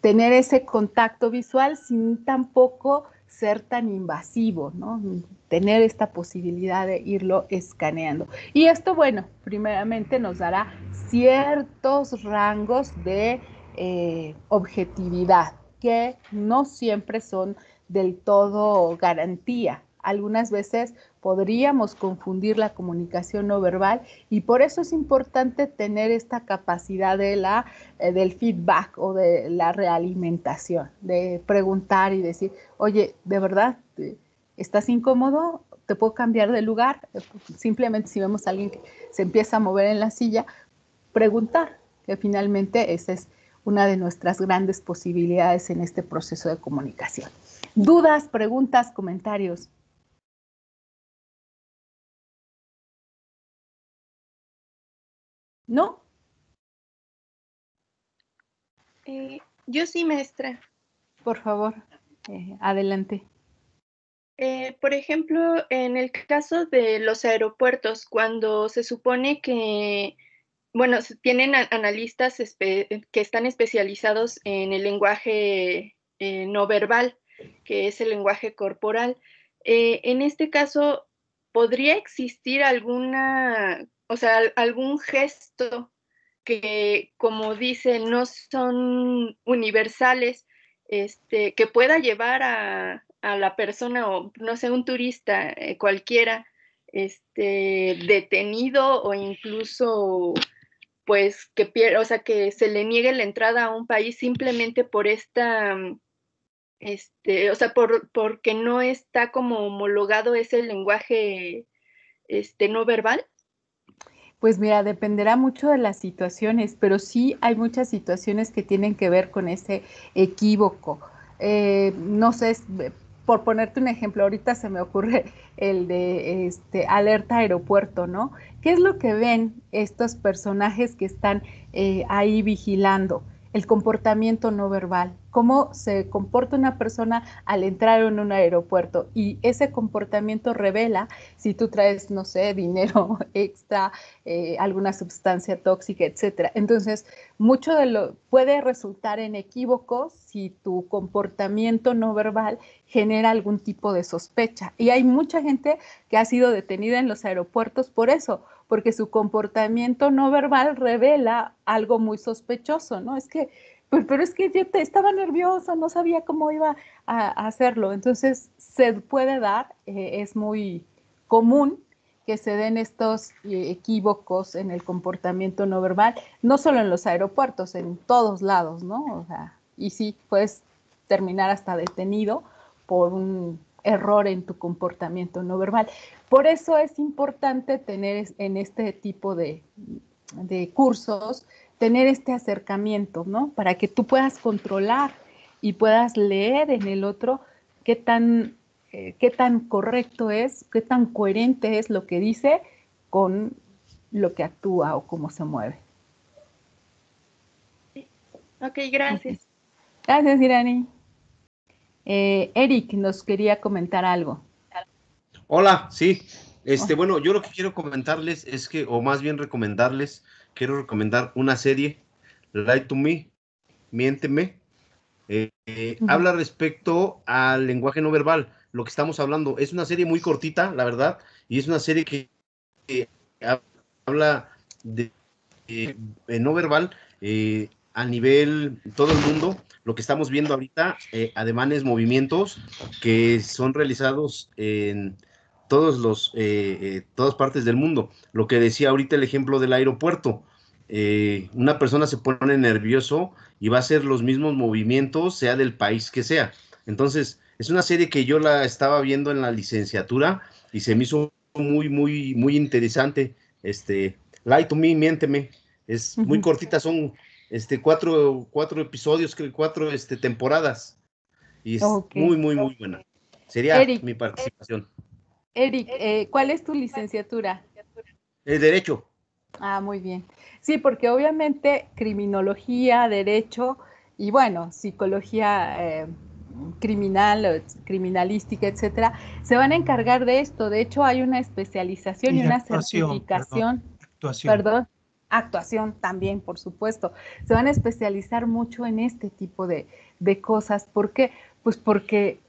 Tener ese contacto visual sin tampoco ser tan invasivo, ¿no? Tener esta posibilidad de irlo escaneando. Y esto, bueno, primeramente nos dará ciertos rangos de objetividad, que no siempre son del todo garantía. Algunas veces podríamos confundir la comunicación no verbal y por eso es importante tener esta capacidad del feedback o de la realimentación, de preguntar y decir, oye, ¿de verdad estás incómodo? ¿Te puedo cambiar de lugar? Simplemente si vemos a alguien que se empieza a mover en la silla, preguntar, que finalmente esa es una de nuestras grandes posibilidades en este proceso de comunicación. ¿Dudas, preguntas, comentarios? ¿No? Yo sí, maestra. Por favor, adelante. Por ejemplo, en el caso de los aeropuertos, cuando se supone que, bueno, tienen analistas que están especializados en el lenguaje no verbal, que es el lenguaje corporal. En este caso, ¿podría existir algún gesto que, como dice, no son universales, que pueda llevar a la persona o, no sé, un turista cualquiera, detenido o incluso pues que o sea, que se le niegue la entrada a un país simplemente por esta, o sea, porque no está como homologado ese lenguaje, no verbal. Pues mira, dependerá mucho de las situaciones, pero sí hay muchas situaciones que tienen que ver con ese equívoco. No sé, por ponerte un ejemplo, ahorita se me ocurre el de alerta aeropuerto, ¿no? ¿Qué es lo que ven estos personajes que están ahí vigilando? El comportamiento no verbal, cómo se comporta una persona al entrar en un aeropuerto, y ese comportamiento revela si tú traes, no sé, dinero extra, alguna sustancia tóxica, etcétera. Entonces, mucho de lo puede resultar en equívocos si tu comportamiento no verbal genera algún tipo de sospecha. Y hay mucha gente que ha sido detenida en los aeropuertos por eso, porque su comportamiento no verbal revela algo muy sospechoso, ¿no? Es que, pero es que yo estaba nerviosa, no sabía cómo iba a hacerlo. Entonces, se puede dar, es muy común que se den estos equívocos en el comportamiento no verbal, no solo en los aeropuertos, en todos lados, ¿no? O sea, y sí, puedes terminar hasta detenido por un error en tu comportamiento no verbal. Por eso es importante tener en este tipo de cursos, tener este acercamiento, ¿no? Para que tú puedas controlar y puedas leer en el otro qué tan correcto es, qué tan coherente es lo que dice con lo que actúa o cómo se mueve. Ok, gracias. Gracias, Irani. Eric nos quería comentar algo. Hola, sí. Bueno, yo lo que quiero comentarles es que, o más bien recomendarles, quiero recomendar una serie, Lie to Me, Miénteme. Habla respecto al lenguaje no verbal, lo que estamos hablando. Es una serie muy cortita, la verdad, y es una serie que habla de no verbal a nivel todo el mundo. Lo que estamos viendo ahorita, ademanes, movimientos que son realizados en todas partes del mundo. Lo que decía ahorita el ejemplo del aeropuerto. Una persona se pone nervioso y va a hacer los mismos movimientos, sea del país que sea. Entonces, es una serie que yo la estaba viendo en la licenciatura y se me hizo muy, muy, muy interesante. Lie to Me, Miénteme. Es muy cortita, son cuatro episodios, 4 temporadas. Y es muy, muy, muy buena. Sería Eric, mi participación. Eric, ¿cuál es tu licenciatura? Derecho. Ah, muy bien. Sí, porque obviamente criminología, derecho y bueno, psicología criminal, criminalística, etcétera, se van a encargar de esto. De hecho, hay una especialización y una certificación. Actuación también, por supuesto. Se van a especializar mucho en este tipo de cosas. ¿Por qué? Pues porque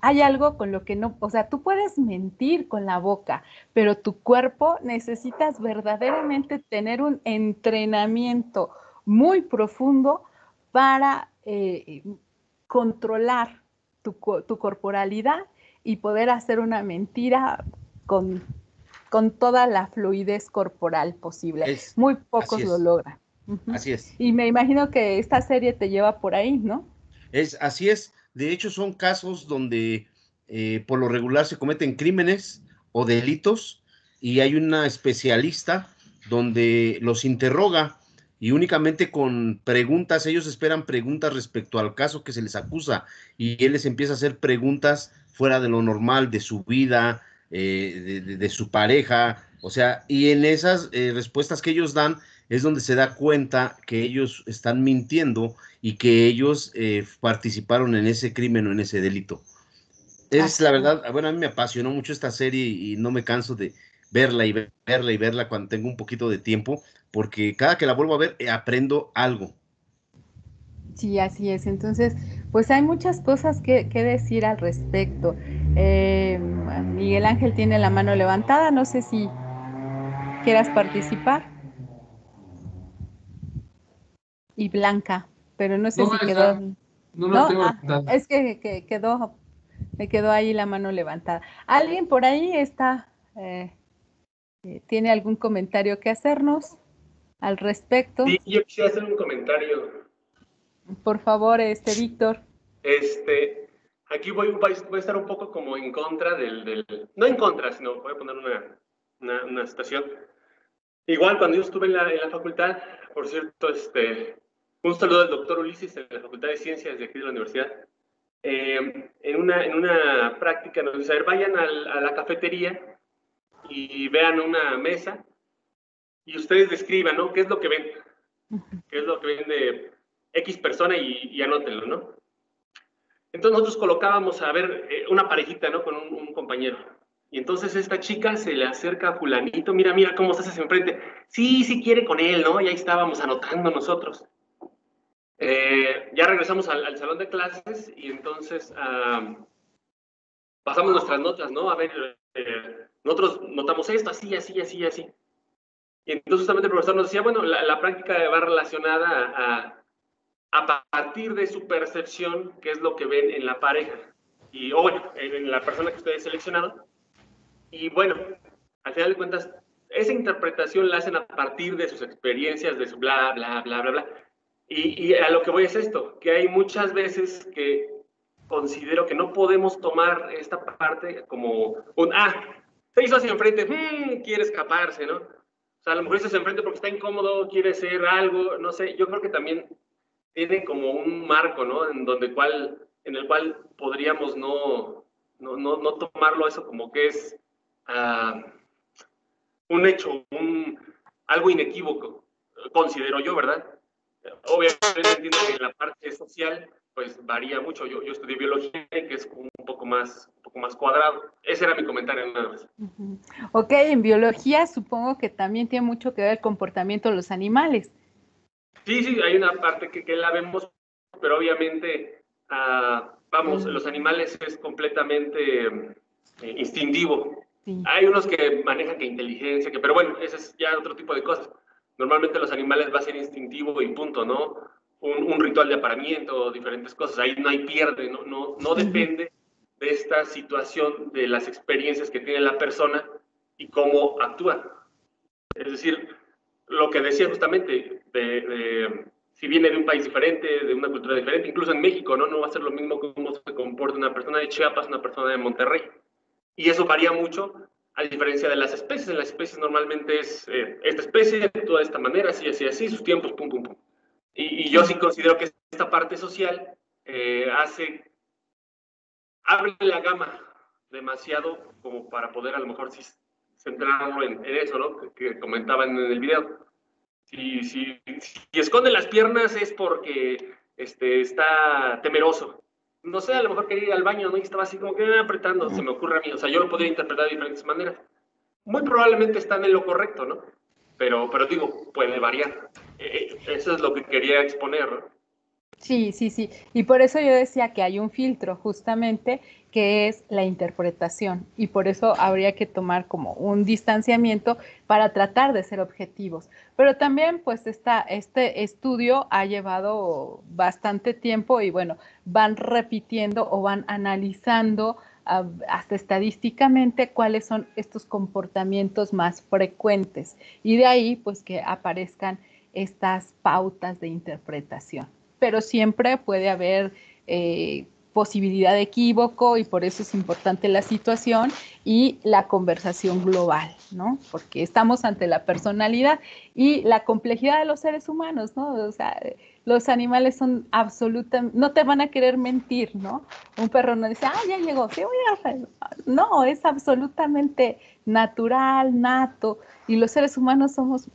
hay algo con lo que no, o sea, tú puedes mentir con la boca, pero tu cuerpo necesitas verdaderamente tener un entrenamiento muy profundo para controlar tu corporalidad y poder hacer una mentira con toda la fluidez corporal posible. Muy pocos lo logran. Así es. Y me imagino que esta serie te lleva por ahí, ¿no? Así es. De hecho, son casos donde por lo regular se cometen crímenes o delitos y hay una especialista donde los interroga y únicamente con preguntas, ellos esperan preguntas respecto al caso que se les acusa y él les empieza a hacer preguntas fuera de lo normal, de su vida, de su pareja, o sea, y en esas respuestas que ellos dan es donde se da cuenta que ellos están mintiendo y que ellos participaron en ese crimen o en ese delito. Es la verdad, bueno, a mí me apasionó mucho esta serie y no me canso de verla y verla y verla cuando tengo un poquito de tiempo, porque cada que la vuelvo a ver aprendo algo. Sí, así es. Entonces, pues hay muchas cosas que decir al respecto. Miguel Ángel tiene la mano levantada, no sé si quieras participar. y Blanca, pero no sé No, si maestra, quedó. no la tengo Ah, levantada. es que me quedó ahí la mano levantada. ¿Alguien por ahí está, tiene algún comentario que hacernos al respecto? Sí, yo quisiera hacer un comentario. Por favor, Víctor. Aquí voy a estar un poco como en contra no en contra, sino voy a poner una situación. Igual cuando yo estuve en la facultad, por cierto, un saludo al doctor Ulises de la Facultad de Ciencias de aquí de la universidad. En una práctica nos dice, a ver, vayan a la cafetería y vean una mesa y ustedes describan, ¿no? ¿Qué es lo que ven? ¿Qué es lo que ven de X persona y anótenlo, ¿no? Entonces nosotros colocábamos a ver una parejita, ¿no? Con un compañero. Y entonces esta chica se le acerca a fulanito, mira cómo estás hacia enfrente. Sí quiere con él, ¿no? Y ahí estábamos anotando nosotros. Ya regresamos al salón de clases y entonces pasamos nuestras notas, ¿no? A ver, nosotros notamos esto, así. Y entonces justamente el profesor nos decía, bueno, la práctica va relacionada a partir de su percepción, qué es lo que ven en la pareja, o bueno, en la persona que ustedes seleccionaron. Y bueno, al final de cuentas, esa interpretación la hacen a partir de sus experiencias, de su bla, bla, bla, bla, bla. Y a lo que voy es esto, que hay muchas veces que considero que no podemos tomar esta parte como se hizo hacia enfrente, quiere escaparse, ¿no? O sea, a lo mejor se hacia enfrente porque está incómodo, quiere ser algo, no sé, yo creo que también tiene como un marco, ¿no? En el cual podríamos no tomarlo eso como que es un hecho, algo inequívoco, considero yo, ¿verdad? Obviamente entiendo que en la parte social pues varía mucho. Yo estudié biología, que es un poco más cuadrado. Ese era mi comentario nada más. Ok, en biología supongo que también tiene mucho que ver el comportamiento de los animales. Sí, hay una parte que la vemos, pero obviamente, los animales es completamente instintivo. Sí. Hay unos que manejan que inteligencia, pero bueno, ese es ya otro tipo de cosas. Normalmente los animales va a ser instintivo y punto, ¿no? Un ritual de apareamiento, diferentes cosas. Ahí no hay pierde, no depende de esta situación, de las experiencias que tiene la persona y cómo actúa. Es decir, lo que decía justamente, si viene de un país diferente, de una cultura diferente, incluso en México, ¿no? No va a ser lo mismo cómo se comporta una persona de Chiapas, una persona de Monterrey. Y eso varía mucho, a diferencia de las especies. En las especies normalmente es esta especie actúa de esta manera, así, sus tiempos, pum. Y yo sí considero que esta parte social abre la gama demasiado como para poder a lo mejor centrarlo en eso, ¿no? Que comentaban en el video. Si esconde las piernas es porque está temeroso. No sé, a lo mejor quería ir al baño, ¿no? Y estaba así como que apretando, se me ocurre a mí. O sea, yo lo podría interpretar de diferentes maneras. Muy probablemente están en lo correcto, ¿no? Pero digo, puede variar. Eso es lo que quería exponer, ¿no? Sí. Y por eso yo decía que hay un filtro, justamente, que es la interpretación. Y por eso habría que tomar como un distanciamiento para tratar de ser objetivos. Pero también, pues, este estudio ha llevado bastante tiempo y, bueno, van repitiendo o van analizando hasta estadísticamente cuáles son estos comportamientos más frecuentes. Y de ahí, pues, que aparezcan estas pautas de interpretación. Pero siempre puede haber posibilidad de equívoco y por eso es importante la situación y la conversación global, ¿no? Porque estamos ante la personalidad y la complejidad de los seres humanos, ¿no? O sea, los animales son absolutamente, no te van a querer mentir, ¿no? Un perro no dice, ya llegó, sí voy a... No, es absolutamente natural, nato, y los seres humanos somos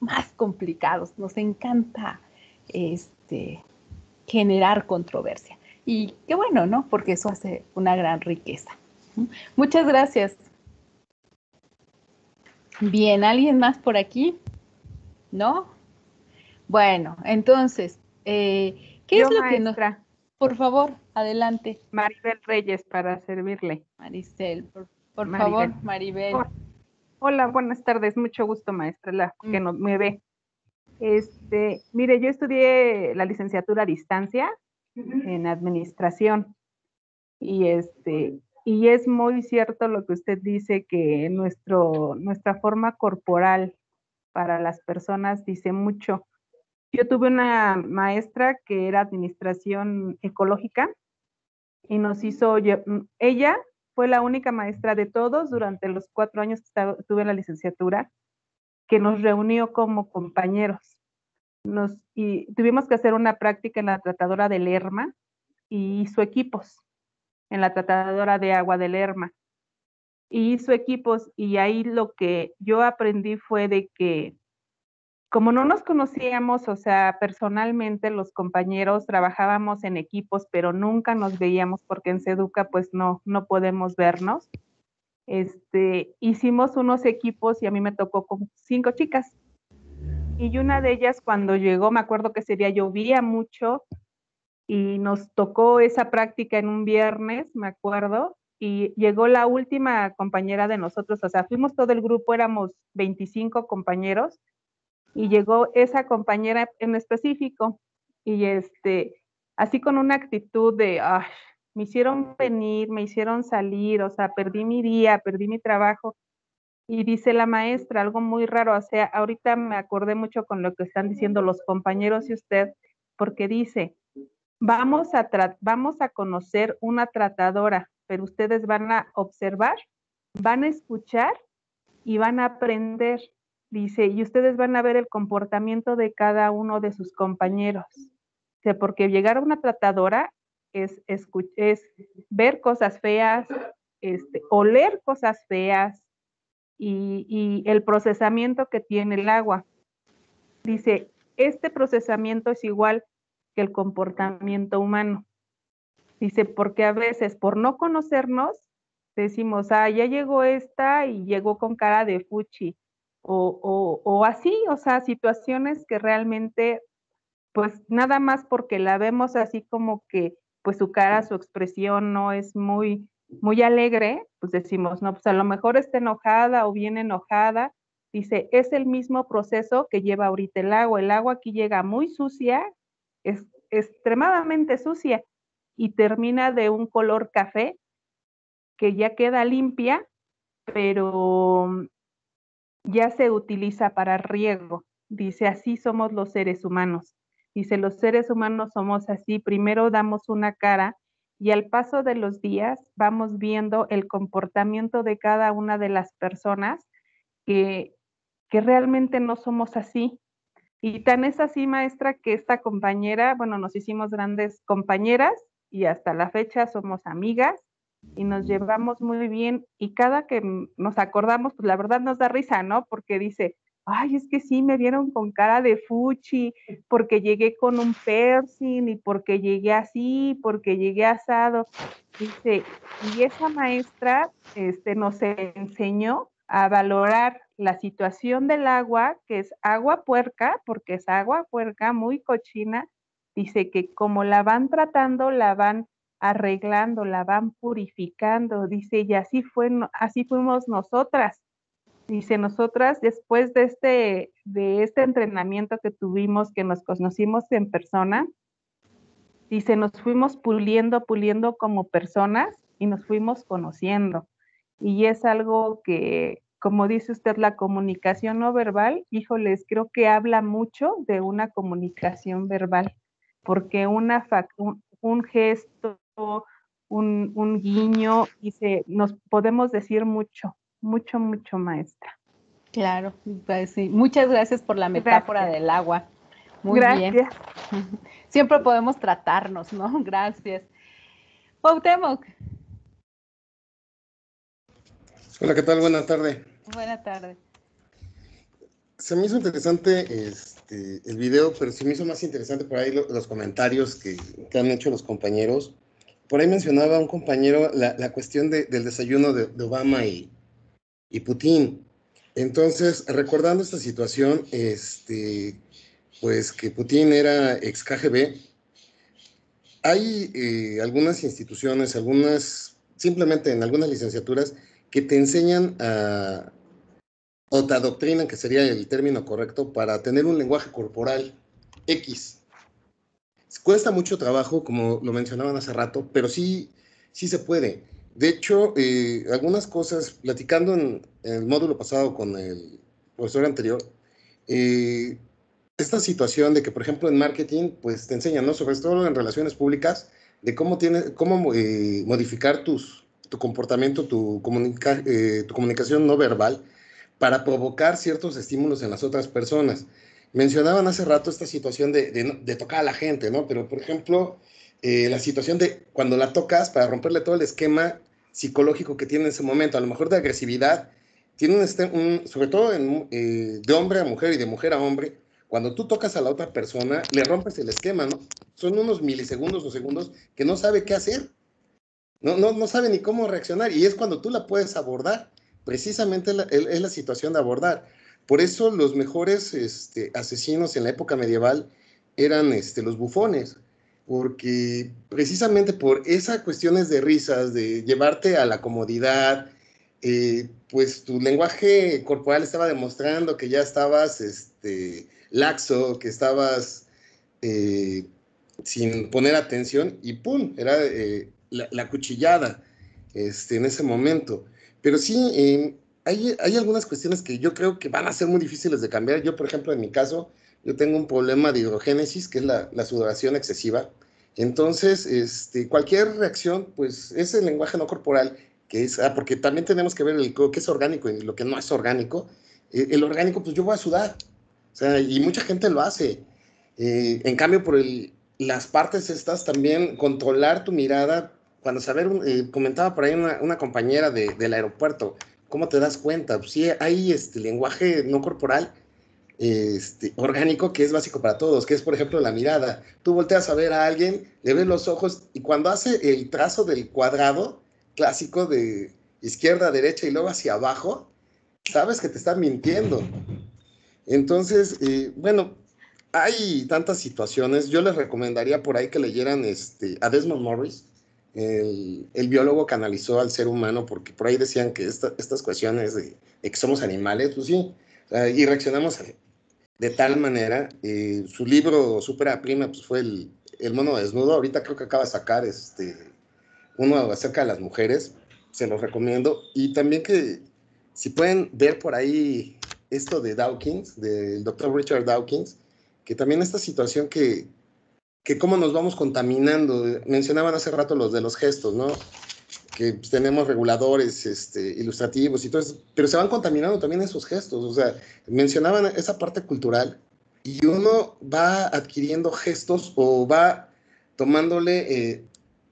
más complicados, nos encanta generar controversia. Y qué bueno, ¿no? Porque eso hace una gran riqueza. Muchas gracias. Bien, ¿alguien más por aquí? ¿No? Bueno, entonces, ¿qué es lo que nos... Por favor, adelante. Maribel Reyes, para servirle. Maricel, por favor, Maribel. Hola, buenas tardes, mucho gusto, maestra, que me ve. Mire, yo estudié la licenciatura a distancia en administración y y es muy cierto lo que usted dice, que nuestra forma corporal para las personas dice mucho. Yo tuve una maestra que era administración ecológica y ella fue la única maestra de todos durante los 4 años que estuve en la licenciatura que nos reunió como compañeros. Y tuvimos que hacer una práctica en la tratadora de Lerma y hizo equipos en la tratadora de agua de Lerma. Y hizo equipos y ahí lo que yo aprendí fue de que como no nos conocíamos, o sea, personalmente los compañeros trabajábamos en equipos, pero nunca nos veíamos porque en Seduca pues no podemos vernos. Hicimos unos equipos y a mí me tocó con 5 chicas. Y una de ellas cuando llegó, me acuerdo que ese día llovía mucho y nos tocó esa práctica en un viernes, me acuerdo, y llegó la última compañera de nosotros, o sea, fuimos todo el grupo, éramos 25 compañeros, y llegó esa compañera en específico, y así con una actitud de, ay, me hicieron venir, me hicieron salir, o sea, perdí mi día, perdí mi trabajo. Y dice la maestra, algo muy raro, o sea, ahorita me acordé mucho con lo que están diciendo los compañeros y usted, porque dice, vamos a conocer una tratadora, pero ustedes van a observar, van a escuchar y van a aprender. Dice, y ustedes van a ver el comportamiento de cada uno de sus compañeros. Dice, porque llegar a una tratadora es ver cosas feas, oler cosas feas, y el procesamiento que tiene el agua. Dice, este procesamiento es igual que el comportamiento humano. Dice, porque a veces por no conocernos, decimos, ya llegó esta y llegó con cara de fuchi, o así, o sea, situaciones que realmente, pues nada más porque la vemos así como que, pues su cara, su expresión no es muy alegre, pues decimos, no, pues a lo mejor está enojada o bien enojada. Dice, es el mismo proceso que lleva ahorita el agua aquí llega muy sucia, es extremadamente sucia, y termina de un color café, que ya queda limpia, pero ya se utiliza para riego. Dice, así somos los seres humanos. Dice, los seres humanos somos así, primero damos una cara y al paso de los días vamos viendo el comportamiento de cada una de las personas que realmente no somos así. Y tan es así, maestra, que esta compañera, bueno, nos hicimos grandes compañeras y hasta la fecha somos amigas y nos llevamos muy bien, y cada que nos acordamos, pues la verdad nos da risa, ¿no? Porque dice, ay, es que sí, me vieron con cara de fuchi, porque llegué con un piercing, y porque llegué así, porque llegué asado. Dice, y esa maestra nos enseñó a valorar la situación del agua, que es agua puerca, porque es agua puerca, muy cochina. Dice que como la van tratando, la van arreglando, la van purificando, dice, y así fuimos nosotras. Dice, nosotras después de este entrenamiento que tuvimos, que nos conocimos en persona, dice, nos fuimos puliendo como personas y nos fuimos conociendo. Y es algo que, como dice usted, la comunicación no verbal, híjoles, creo que habla mucho de una comunicación verbal, porque un gesto, un guiño, dice, nos podemos decir mucho, maestra. Claro, pues sí. Muchas gracias por la metáfora del agua. Muy bien. Siempre podemos tratarnos, ¿no? Gracias. Cuauhtémoc. Hola, ¿qué tal? Buenas tardes. Buenas tardes. Se me hizo interesante el video, pero se me hizo más interesante por ahí los comentarios que han hecho los compañeros. Por ahí mencionaba un compañero la cuestión del desayuno de Obama y Putin. Entonces, recordando esta situación, pues que Putin era ex KGB, hay algunas instituciones, simplemente en algunas licenciaturas, que te enseñan o te adoctrinan, que sería el término correcto, para tener un lenguaje corporal X. Cuesta mucho trabajo, como lo mencionaban hace rato, pero sí se puede. De hecho, algunas cosas, platicando en el módulo pasado con el profesor anterior, esta situación de que, por ejemplo, en marketing, pues te enseñan, ¿no? Sobre todo en relaciones públicas, de cómo modificar tu comportamiento, tu comunicación no verbal para provocar ciertos estímulos en las otras personas. Mencionaban hace rato esta situación de tocar a la gente, ¿no? Pero, por ejemplo, la situación de cuando la tocas para romperle todo el esquema psicológico que tiene en ese momento, a lo mejor de agresividad, tiene sobre todo de hombre a mujer y de mujer a hombre, cuando tú tocas a la otra persona, le rompes el esquema, ¿no? Son unos milisegundos o segundos que no sabe qué hacer, no sabe ni cómo reaccionar, y es cuando tú la puedes abordar. Precisamente es la situación de abordar. Por eso los mejores asesinos en la época medieval eran los bufones, porque precisamente por esas cuestiones de risas, de llevarte a la comodidad, pues tu lenguaje corporal estaba demostrando que ya estabas laxo, que estabas sin poner atención, y ¡pum! Era la cuchillada en ese momento. Pero sí, hay algunas cuestiones que yo creo que van a ser muy difíciles de cambiar. Yo, por ejemplo, en mi caso, yo tengo un problema de hidrogénesis, que es la sudoración excesiva. Entonces, cualquier reacción, pues, ese lenguaje no corporal, que es, porque también tenemos que ver lo que es orgánico y lo que no es orgánico. El orgánico, pues yo voy a sudar, o sea, y mucha gente lo hace. En cambio, las partes estas, también controlar tu mirada. Cuando comentaba por ahí una compañera del aeropuerto, ¿cómo te das cuenta? Pues sí, hay lenguaje no corporal orgánico que es básico para todos, que es, por ejemplo, la mirada. Tú volteas a ver a alguien, le ves los ojos, y cuando hace el trazo del cuadrado clásico de izquierda a derecha y luego hacia abajo, sabes que te están mintiendo. Entonces, bueno, hay tantas situaciones. Yo les recomendaría por ahí que leyeran a Desmond Morris, el biólogo que analizó al ser humano, porque por ahí decían que estas cuestiones de que somos animales, pues sí, y reaccionamos de tal manera. Su libro súper prima pues fue el mono desnudo. Ahorita creo que acaba de sacar uno acerca de las mujeres, se los recomiendo. Y también que si pueden ver por ahí esto de Dawkins, del doctor Richard Dawkins, que también esta situación que cómo nos vamos contaminando. Mencionaban hace rato los de los gestos, ¿no? Que pues, tenemos reguladores ilustrativos y todo eso, pero se van contaminando también esos gestos. O sea, mencionaban esa parte cultural, y uno va adquiriendo gestos o va tomándole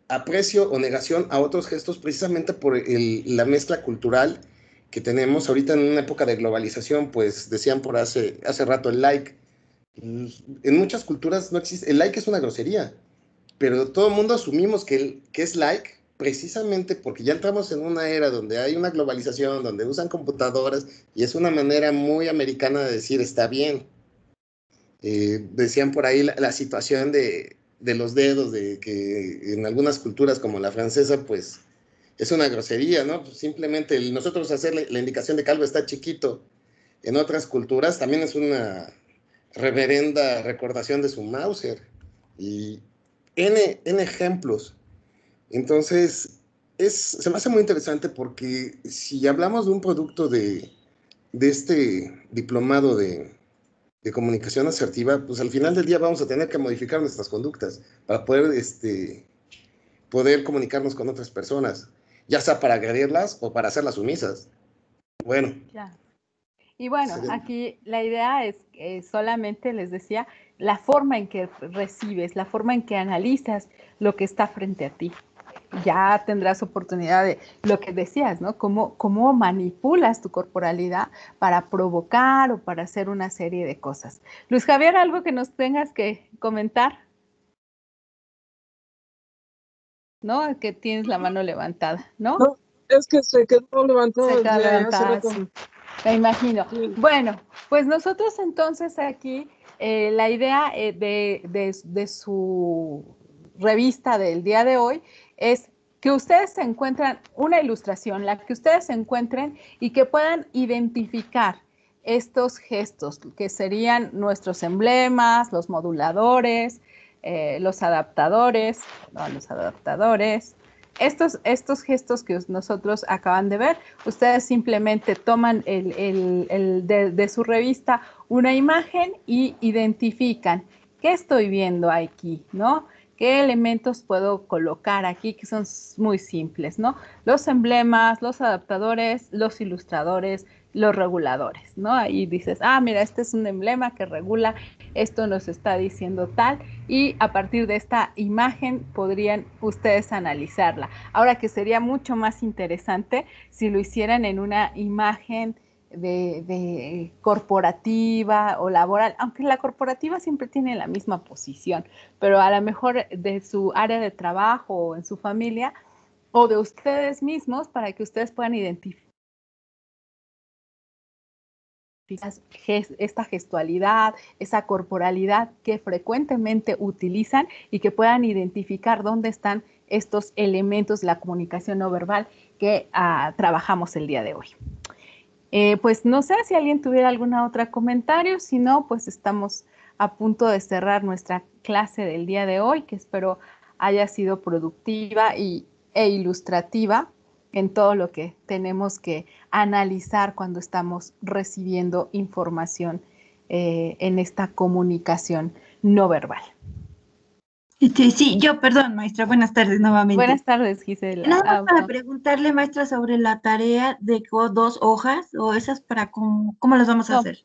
aprecio o negación a otros gestos precisamente por la mezcla cultural que tenemos ahorita en una época de globalización. Pues decían por hace rato el like. En muchas culturas no existe, el like es una grosería, pero todo el mundo asumimos que es like precisamente porque ya entramos en una era donde hay una globalización, donde usan computadoras, y es una manera muy americana de decir está bien. Decían por ahí la situación de los dedos, de que en algunas culturas como la francesa, pues es una grosería, ¿no? Pues simplemente nosotros hacer la indicación de que algo está chiquito, en otras culturas también es una reverenda recordación de su Mauser, y N ejemplos. Entonces, se me hace muy interesante, porque si hablamos de un producto de este diplomado de comunicación asertiva, pues al final del día vamos a tener que modificar nuestras conductas para poder comunicarnos con otras personas, ya sea para agredirlas o para hacerlas sumisas. Bueno. Ya. Y bueno, aquí la idea es solamente, les decía, la forma en que recibes, la forma en que analizas lo que está frente a ti. Ya tendrás oportunidad de lo que decías, ¿no? Cómo manipulas tu corporalidad para provocar o para hacer una serie de cosas. Luis Javier, ¿algo que nos tengas que comentar? ¿No? Que tienes la mano levantada, ¿no? No, es que se quedó levantado. Se quedó levantada, sí. Me imagino. Sí. Bueno, pues nosotros entonces aquí, la idea de su revista del día de hoy es que ustedes se encuentren una ilustración, la que ustedes se encuentren, y que puedan identificar estos gestos, que serían nuestros emblemas, los moduladores, los adaptadores, estos gestos que nosotros acaban de ver. Ustedes simplemente toman de su revista una imagen y identifican qué estoy viendo aquí, ¿no? ¿Qué elementos puedo colocar aquí que son muy simples, ¿no? Los emblemas, los adaptadores, los ilustradores, los reguladores, ¿no? Ahí dices, mira, este es un emblema que regula, esto nos está diciendo tal, y a partir de esta imagen podrían ustedes analizarla. Ahora, que sería mucho más interesante si lo hicieran en una imagen de corporativa o laboral, aunque la corporativa siempre tiene la misma posición, pero a lo mejor de su área de trabajo o en su familia o de ustedes mismos, para que ustedes puedan identificar esta gestualidad, esa corporalidad que frecuentemente utilizan y que puedan identificar dónde están estos elementos de la comunicación no verbal que trabajamos el día de hoy. Pues no sé si alguien tuviera algún otro comentario, si no, pues estamos a punto de cerrar nuestra clase del día de hoy, que espero haya sido productiva e ilustrativa en todo lo que tenemos que analizar cuando estamos recibiendo información en esta comunicación no verbal. Sí, perdón, maestra, buenas tardes nuevamente. Buenas tardes, Gisela. Nada más para preguntarle, maestra, sobre la tarea de 2 hojas, o esas para cómo las vamos a hacer.